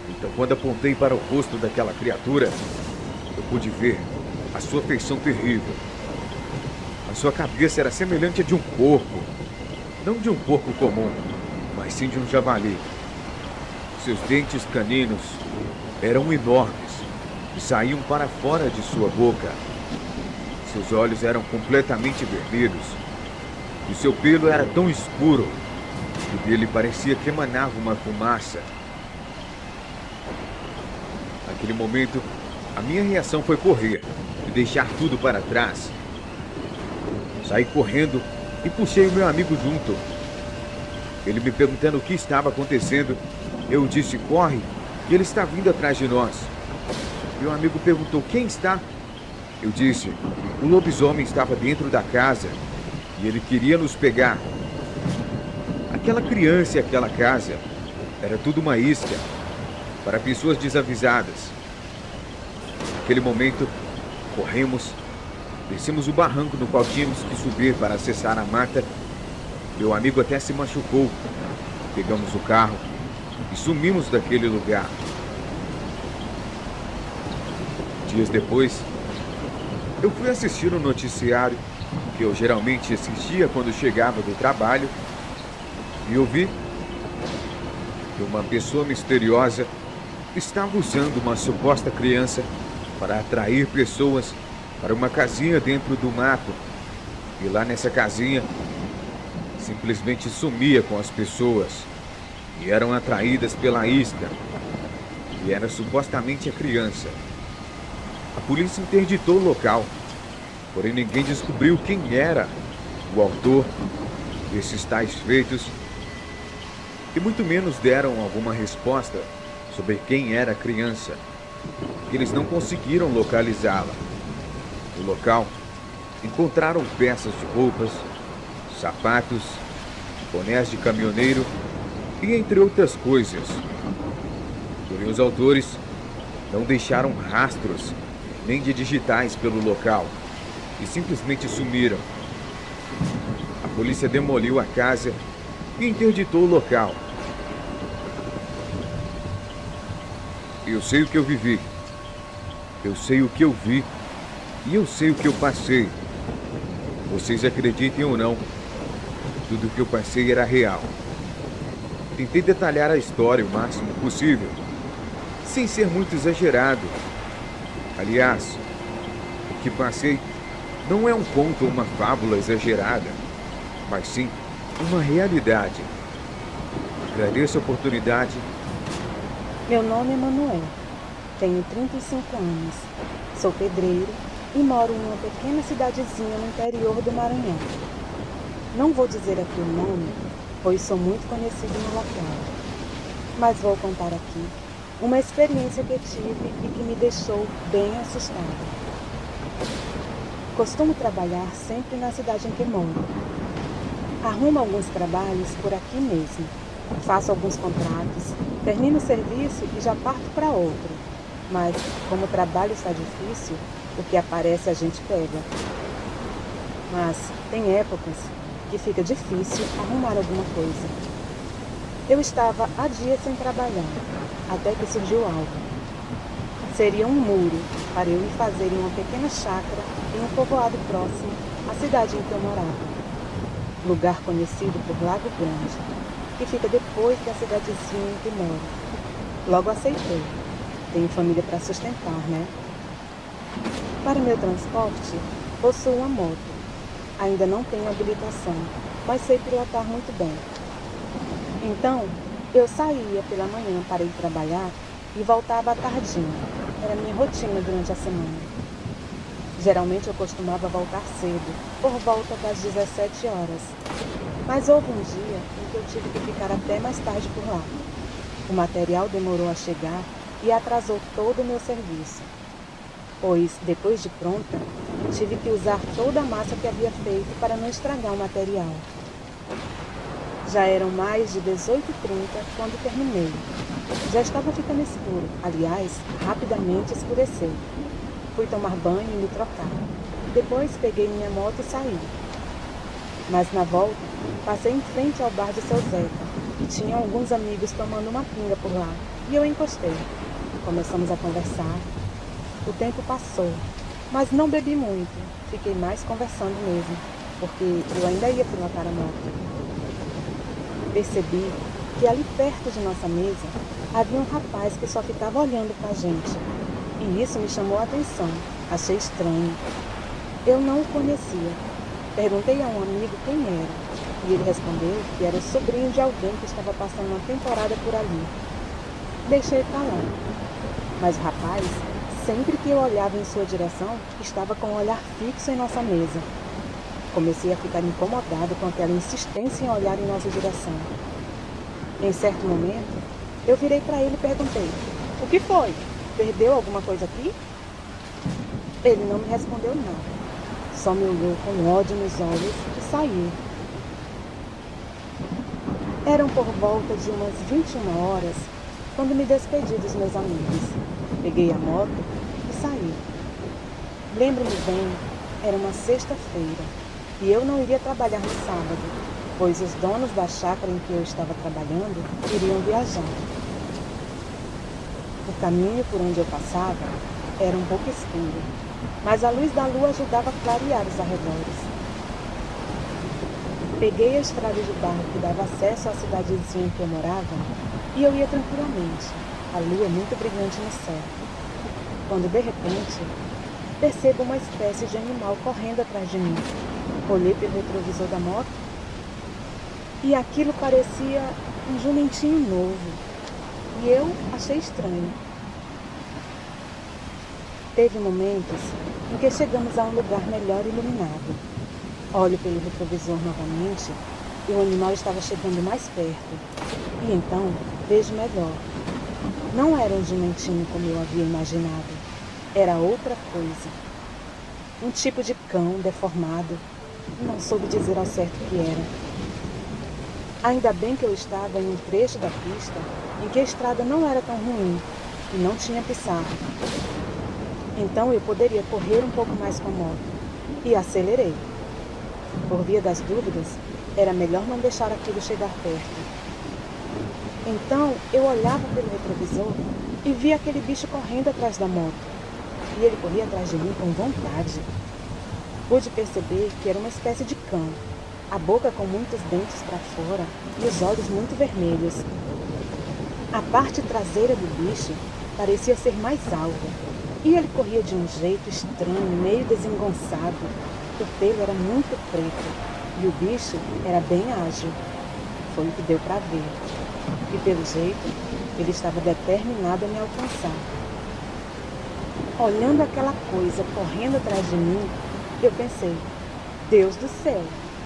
Então, quando apontei para o rosto daquela criatura, eu pude ver a sua feição terrível. A sua cabeça era semelhante à de um porco, não de um porco comum, mas sim de um javali. Seus dentes caninos eram enormes e saíam para fora de sua boca. Seus olhos eram completamente vermelhos e seu pelo era tão escuro que dele parecia que emanava uma fumaça. Naquele momento, a minha reação foi correr e deixar tudo para trás. Saí correndo e puxei o meu amigo junto. Ele me perguntando o que estava acontecendo, eu disse: corre, e ele está vindo atrás de nós. Meu amigo perguntou: quem está? Eu disse: o lobisomem estava dentro da casa e ele queria nos pegar. Aquela criança e aquela casa era tudo uma isca para pessoas desavisadas. Naquele momento, corremos, descemos o barranco no qual tínhamos que subir para acessar a mata. Meu amigo até se machucou. Pegamos o carro e sumimos daquele lugar. Dias depois, eu fui assistir um noticiário que eu geralmente assistia quando chegava do trabalho e ouvi que uma pessoa misteriosa estava usando uma suposta criança para atrair pessoas para uma casinha dentro do mato. E lá nessa casinha, simplesmente sumia com as pessoas e eram atraídas pela isca, e era supostamente a criança. A polícia interditou o local, porém ninguém descobriu quem era o autor desses tais feitos e muito menos deram alguma resposta sobre quem era a criança. Eles não conseguiram localizá-la. No local, encontraram peças de roupas, sapatos, bonés de caminhoneiro e entre outras coisas. Porém, os autores não deixaram rastros nem de digitais pelo local e simplesmente sumiram. A polícia demoliu a casa e interditou o local. Eu sei o que eu vivi, eu sei o que eu vi e eu sei o que eu passei. Vocês acreditem ou não, tudo o que eu passei era real. Tentei detalhar a história o máximo possível, sem ser muito exagerado. Aliás, o que passei não é um conto ou uma fábula exagerada, mas sim uma realidade. Agradeço a oportunidade. Meu nome é Manuel, tenho 35 anos, sou pedreiro e moro em uma pequena cidadezinha no interior do Maranhão. Não vou dizer aqui o nome, pois sou muito conhecido no local, mas vou contar aqui uma experiência que tive e que me deixou bem assustada. Costumo trabalhar sempre na cidade em que moro. Arrumo alguns trabalhos por aqui mesmo. Faço alguns contratos, termino o serviço e já parto para outro. Mas, como o trabalho está difícil, o que aparece a gente pega. Mas tem épocas que fica difícil arrumar alguma coisa. Eu estava há dias sem trabalhar, até que surgiu algo. Seria um muro para eu ir fazer em uma pequena chácara em um povoado próximo à cidade em que eu morava. Lugar conhecido por Lago Grande, que fica depois da cidadezinha em que moro. Logo aceitei. Tenho família para sustentar, né? Para meu transporte, possuo uma moto. Ainda não tenho habilitação, mas sei pilotar muito bem. Então, eu saía pela manhã para ir trabalhar e voltava à tardinha. era a minha rotina durante a semana. Geralmente eu costumava voltar cedo, por volta das 17 horas. Mas houve um dia em que eu tive que ficar até mais tarde por lá. O material demorou a chegar e atrasou todo o meu serviço. Pois, depois de pronta, tive que usar toda a massa que havia feito para não estragar o material. Já eram mais de 18h30 quando terminei. Já estava ficando escuro, aliás, rapidamente escureceu. Fui tomar banho e me trocar. Depois peguei minha moto e saí. Mas na volta, passei em frente ao bar de seu Zeca e tinha alguns amigos tomando uma pinga por lá. E eu encostei. Começamos a conversar. O tempo passou, mas não bebi muito. Fiquei mais conversando mesmo, porque eu ainda ia pilotar a moto. Percebi que ali perto de nossa mesa havia um rapaz que só ficava olhando para a gente. E isso me chamou a atenção. Achei estranho. Eu não o conhecia. Perguntei a um amigo quem era. E ele respondeu que era o sobrinho de alguém que estava passando uma temporada por ali. Deixei para lá. Mas o rapaz, sempre que eu olhava em sua direção, estava com um olhar fixo em nossa mesa. Comecei a ficar incomodado com aquela insistência em olhar em nossa direção. Em certo momento, eu virei para ele e perguntei: "O que foi? Perdeu alguma coisa aqui?" Ele não me respondeu nada. Só me olhou com ódio nos olhos e saiu. Eram por volta de umas 21 horas quando me despedi dos meus amigos. Peguei a moto e saí. Lembro-me bem, era uma sexta-feira e eu não iria trabalhar no sábado, pois os donos da chácara em que eu estava trabalhando iriam viajar. O caminho por onde eu passava era um pouco escuro, mas a luz da lua ajudava a clarear os arredores. Peguei a estrada de barro que dava acesso à cidadezinha em que eu morava e eu ia tranquilamente, a lua muito brilhante no céu. Quando, de repente, percebo uma espécie de animal correndo atrás de mim. Olhei pelo retrovisor da moto e aquilo parecia um jumentinho novo e eu achei estranho. Teve momentos em que chegamos a um lugar melhor iluminado. Olho pelo retrovisor novamente e o animal estava chegando mais perto. E então vejo melhor. Não era um jumentinho como eu havia imaginado. Era outra coisa. Um tipo de cão deformado. Não soube dizer ao certo o que era. Ainda bem que eu estava em um trecho da pista em que a estrada não era tão ruim e não tinha pissarra. Então eu poderia correr um pouco mais com a moto. E acelerei. Por via das dúvidas, era melhor não deixar aquilo chegar perto. Então eu olhava pelo retrovisor e via aquele bicho correndo atrás da moto. E ele corria atrás de mim com vontade. Pude perceber que era uma espécie de cão, a boca com muitos dentes para fora e os olhos muito vermelhos. A parte traseira do bicho parecia ser mais alta, e ele corria de um jeito estranho, meio desengonçado. O pelo era muito preto, e o bicho era bem ágil. Foi o que deu para ver. E pelo jeito, ele estava determinado a me alcançar. Olhando aquela coisa correndo atrás de mim, eu pensei: Deus do céu,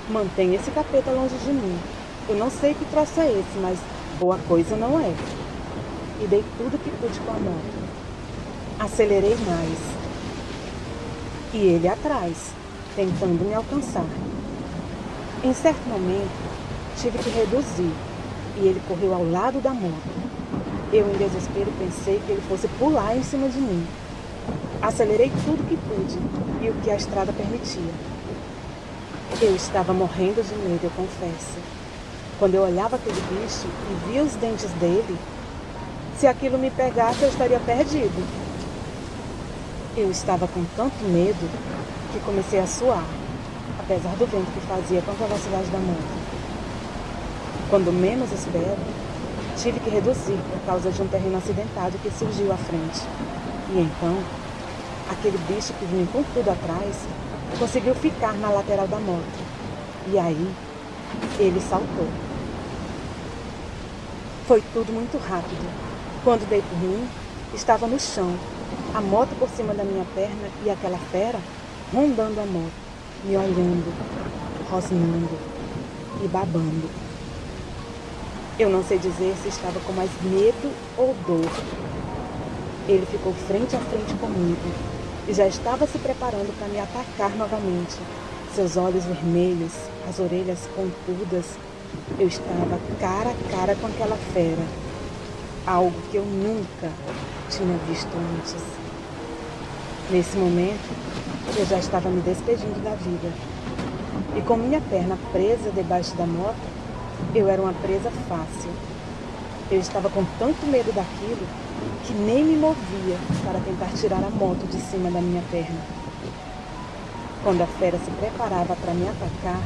mantenha esse capeta longe de mim. Eu não sei que troço é esse, mas boa coisa não é. E dei tudo que pude com a moto. Acelerei mais. E ele atrás, tentando me alcançar. Em certo momento, tive que reduzir, e ele correu ao lado da moto. Eu, em desespero, pensei que ele fosse pular em cima de mim. Acelerei tudo que pude e o que a estrada permitia. Eu estava morrendo de medo, eu confesso. Quando eu olhava aquele bicho e via os dentes dele, se aquilo me pegasse, eu estaria perdido. Eu estava com tanto medo que comecei a suar, apesar do vento que fazia com a velocidade da moto. Quando menos espero, tive que reduzir por causa de um terreno acidentado que surgiu à frente. E então, aquele bicho que vinha com tudo atrás conseguiu ficar na lateral da moto. E aí, ele saltou. Foi tudo muito rápido. Quando dei por mim, estava no chão, a moto por cima da minha perna e aquela fera rondando a moto, me olhando, rosnando e babando. Eu não sei dizer se estava com mais medo ou dor. Ele ficou frente a frente comigo e já estava se preparando para me atacar novamente. Seus olhos vermelhos, as orelhas pontudas. Eu estava cara a cara com aquela fera. Algo que eu nunca tinha visto antes. Nesse momento, eu já estava me despedindo da vida. E com minha perna presa debaixo da moto, eu era uma presa fácil. Eu estava com tanto medo daquilo que nem me movia para tentar tirar a moto de cima da minha perna. Quando a fera se preparava para me atacar,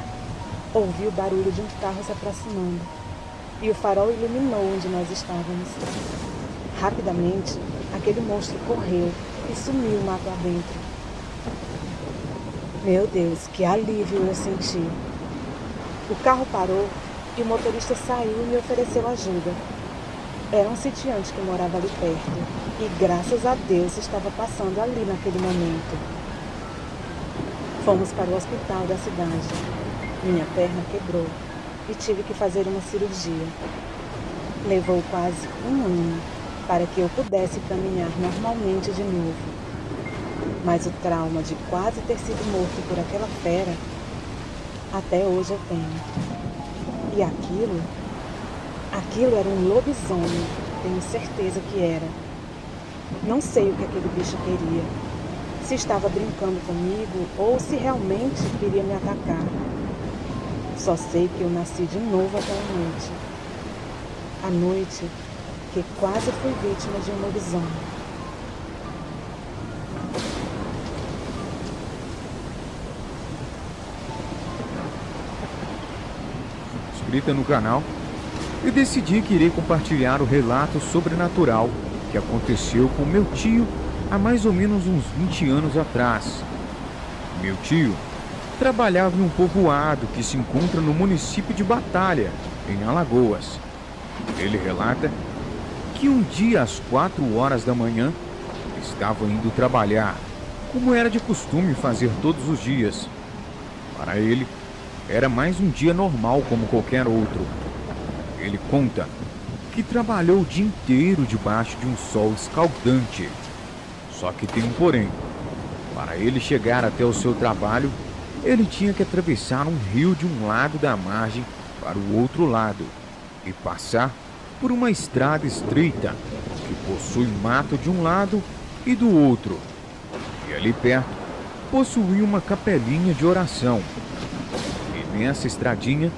ouvi o barulho de um carro se aproximando e o farol iluminou onde nós estávamos. Rapidamente, aquele monstro correu e sumiu mato adentro. Meu Deus, que alívio eu senti. O carro parou e o motorista saiu e me ofereceu ajuda. Era um sitiante que morava ali perto e, graças a Deus, estava passando ali naquele momento. Fomos para o hospital da cidade. Minha perna quebrou e tive que fazer uma cirurgia. Levou quase um ano para que eu pudesse caminhar normalmente de novo. Mas o trauma de quase ter sido morto por aquela fera, até hoje eu tenho. E aquilo era um lobisomem, tenho certeza que era. Não sei o que aquele bicho queria, se estava brincando comigo ou se realmente queria me atacar. Só sei que eu nasci de novo aquela noite. A noite que quase fui vítima de um lobisomem. Inscrita no canal, eu decidi que irei compartilhar o relato sobrenatural que aconteceu com meu tio há mais ou menos uns 20 anos atrás. Meu tio trabalhava em um povoado que se encontra no município de Batalha, em Alagoas. Ele relata que um dia às 4 horas da manhã estava indo trabalhar, como era de costume fazer todos os dias. Para ele, era mais um dia normal como qualquer outro. Ele conta que trabalhou o dia inteiro debaixo de um sol escaldante. Só que tem um porém. Para ele chegar até o seu trabalho, ele tinha que atravessar um rio de um lado da margem para o outro lado e passar por uma estrada estreita que possui mato de um lado e do outro. E ali perto possuía uma capelinha de oração. E nessa estradinha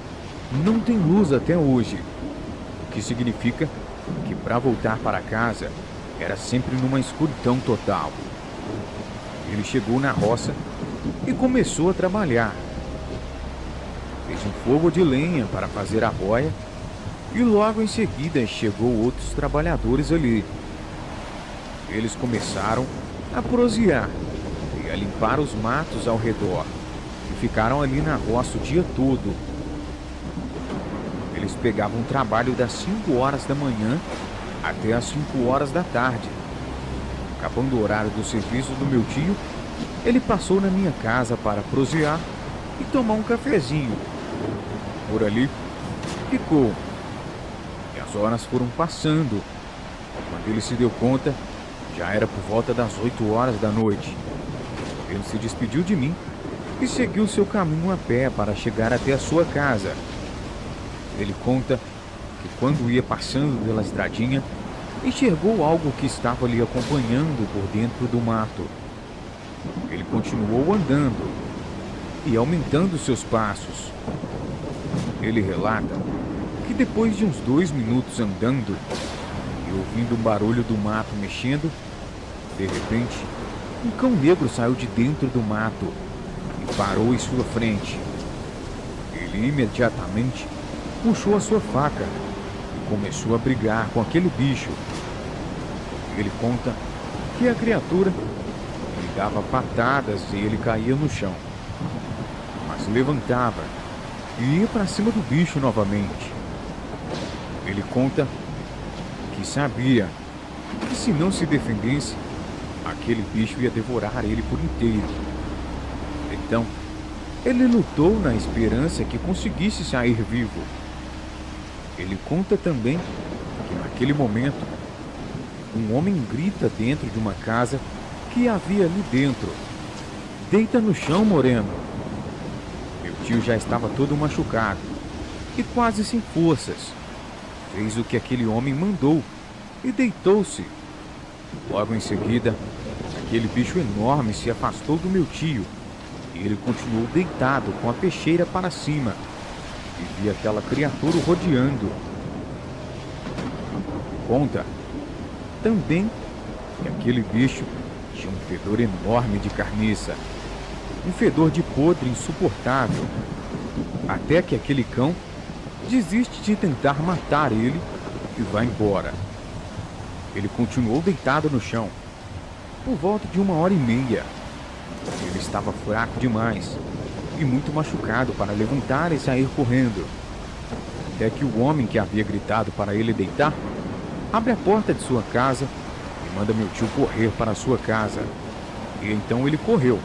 não tem luz até hoje, o que significa que para voltar para casa era sempre numa escuridão total. Ele chegou na roça e começou a trabalhar. Fez um fogo de lenha para fazer a boia e logo em seguida chegou outros trabalhadores ali. Eles começaram a prosear e a limpar os matos ao redor e ficaram ali na roça o dia todo. Eles pegavam o trabalho das 5 horas da manhã até as 5 horas da tarde. Acabando o horário do serviço do meu tio, ele passou na minha casa para prosear e tomar um cafezinho. Por ali ficou. E as horas foram passando. Quando ele se deu conta, já era por volta das 8 horas da noite. Ele se despediu de mim e seguiu seu caminho a pé para chegar até a sua casa. Ele conta que quando ia passando pela estradinha, enxergou algo que estava lhe acompanhando por dentro do mato. Ele continuou andando e aumentando seus passos. Ele relata que depois de uns 2 minutos andando e ouvindo um barulho do mato mexendo, de repente, um cão negro saiu de dentro do mato e parou em sua frente. Ele imediatamente puxou a sua faca e começou a brigar com aquele bicho. Ele conta que a criatura lhe dava patadas e ele caía no chão, mas levantava e ia para cima do bicho novamente. Ele conta que sabia que se não se defendesse, aquele bicho ia devorar ele por inteiro. Então, ele lutou na esperança que conseguisse sair vivo. Ele conta também que naquele momento, um homem grita dentro de uma casa que havia ali dentro: "Deita no chão, moreno." Meu tio já estava todo machucado e quase sem forças. Fez o que aquele homem mandou e deitou-se. Logo em seguida, aquele bicho enorme se afastou do meu tio e ele continuou deitado com a peixeira para cima e via aquela criatura o rodeando. Conta também que aquele bicho tinha um fedor enorme de carniça, um fedor de podre insuportável, até que aquele cão desiste de tentar matar ele e vai embora. Ele continuou deitado no chão por volta de 1h30. Ele estava fraco demais e muito machucado para levantar e sair correndo, até que o homem que havia gritado para ele deitar abre a porta de sua casa e manda meu tio correr para a sua casa. E então ele correu.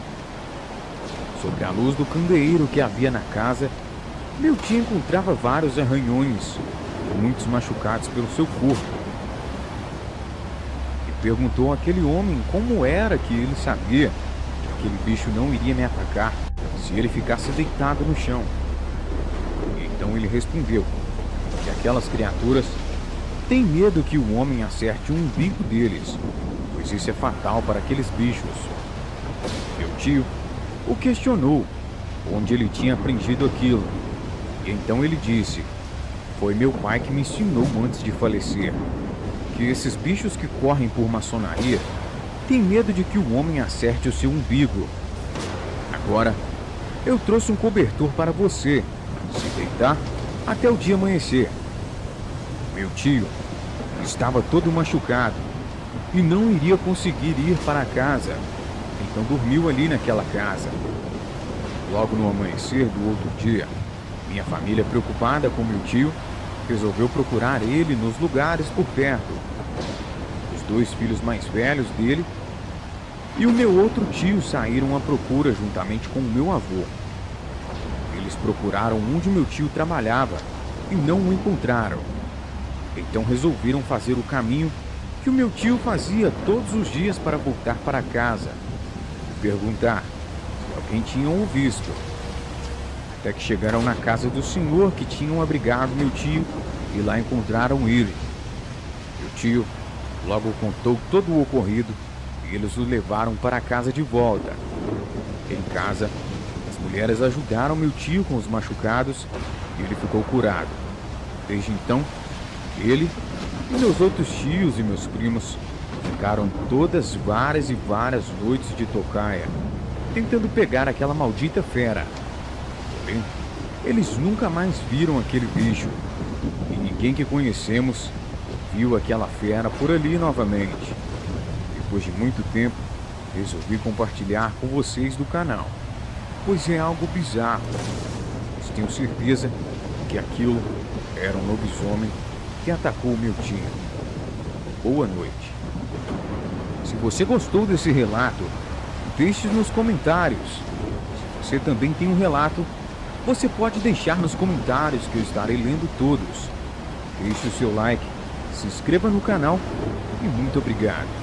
Sobre a luz do candeeiro que havia na casa, meu tio encontrava vários arranhões e muitos machucados pelo seu corpo. E perguntou àquele homem como era que ele sabia que aquele bicho não iria me atacar se ele ficasse deitado no chão. E então ele respondeu que aquelas criaturas têm medo que o homem acerte o umbigo deles, pois isso é fatal para aqueles bichos. Meu tio o questionou onde ele tinha aprendido aquilo. E então ele disse: "Foi meu pai que me ensinou antes de falecer, que esses bichos que correm por maçonaria têm medo de que o homem acerte o seu umbigo. Agora, eu trouxe um cobertor para você se deitar até o dia amanhecer." Meu tio estava todo machucado e não iria conseguir ir para casa, então dormiu ali naquela casa. Logo no amanhecer do outro dia, minha família, preocupada com meu tio, resolveu procurar ele nos lugares por perto. Os 2 filhos mais velhos dele e o meu outro tio saíram à procura juntamente com o meu avô. Eles procuraram onde meu tio trabalhava e não o encontraram. Então resolveram fazer o caminho que o meu tio fazia todos os dias para voltar para casa e perguntar se alguém tinha o visto. Até que chegaram na casa do senhor que tinham abrigado meu tio e lá encontraram ele. Meu tio logo contou todo o ocorrido e eles o levaram para casa de volta. Em casa, as mulheres ajudaram meu tio com os machucados e ele ficou curado. Desde então, ele e meus outros tios e meus primos ficaram todas várias e várias noites de tocaia, tentando pegar aquela maldita fera. Porém, eles nunca mais viram aquele bicho e ninguém que conhecemos viu aquela fera por ali novamente. Depois de muito tempo, resolvi compartilhar com vocês do canal, pois é algo bizarro, mas tenho certeza que aquilo era um lobisomem que atacou meu tio. Boa noite. Se você gostou desse relato, deixe nos comentários. Se você também tem um relato, você pode deixar nos comentários que eu estarei lendo todos. Deixe o seu like, se inscreva no canal e muito obrigado.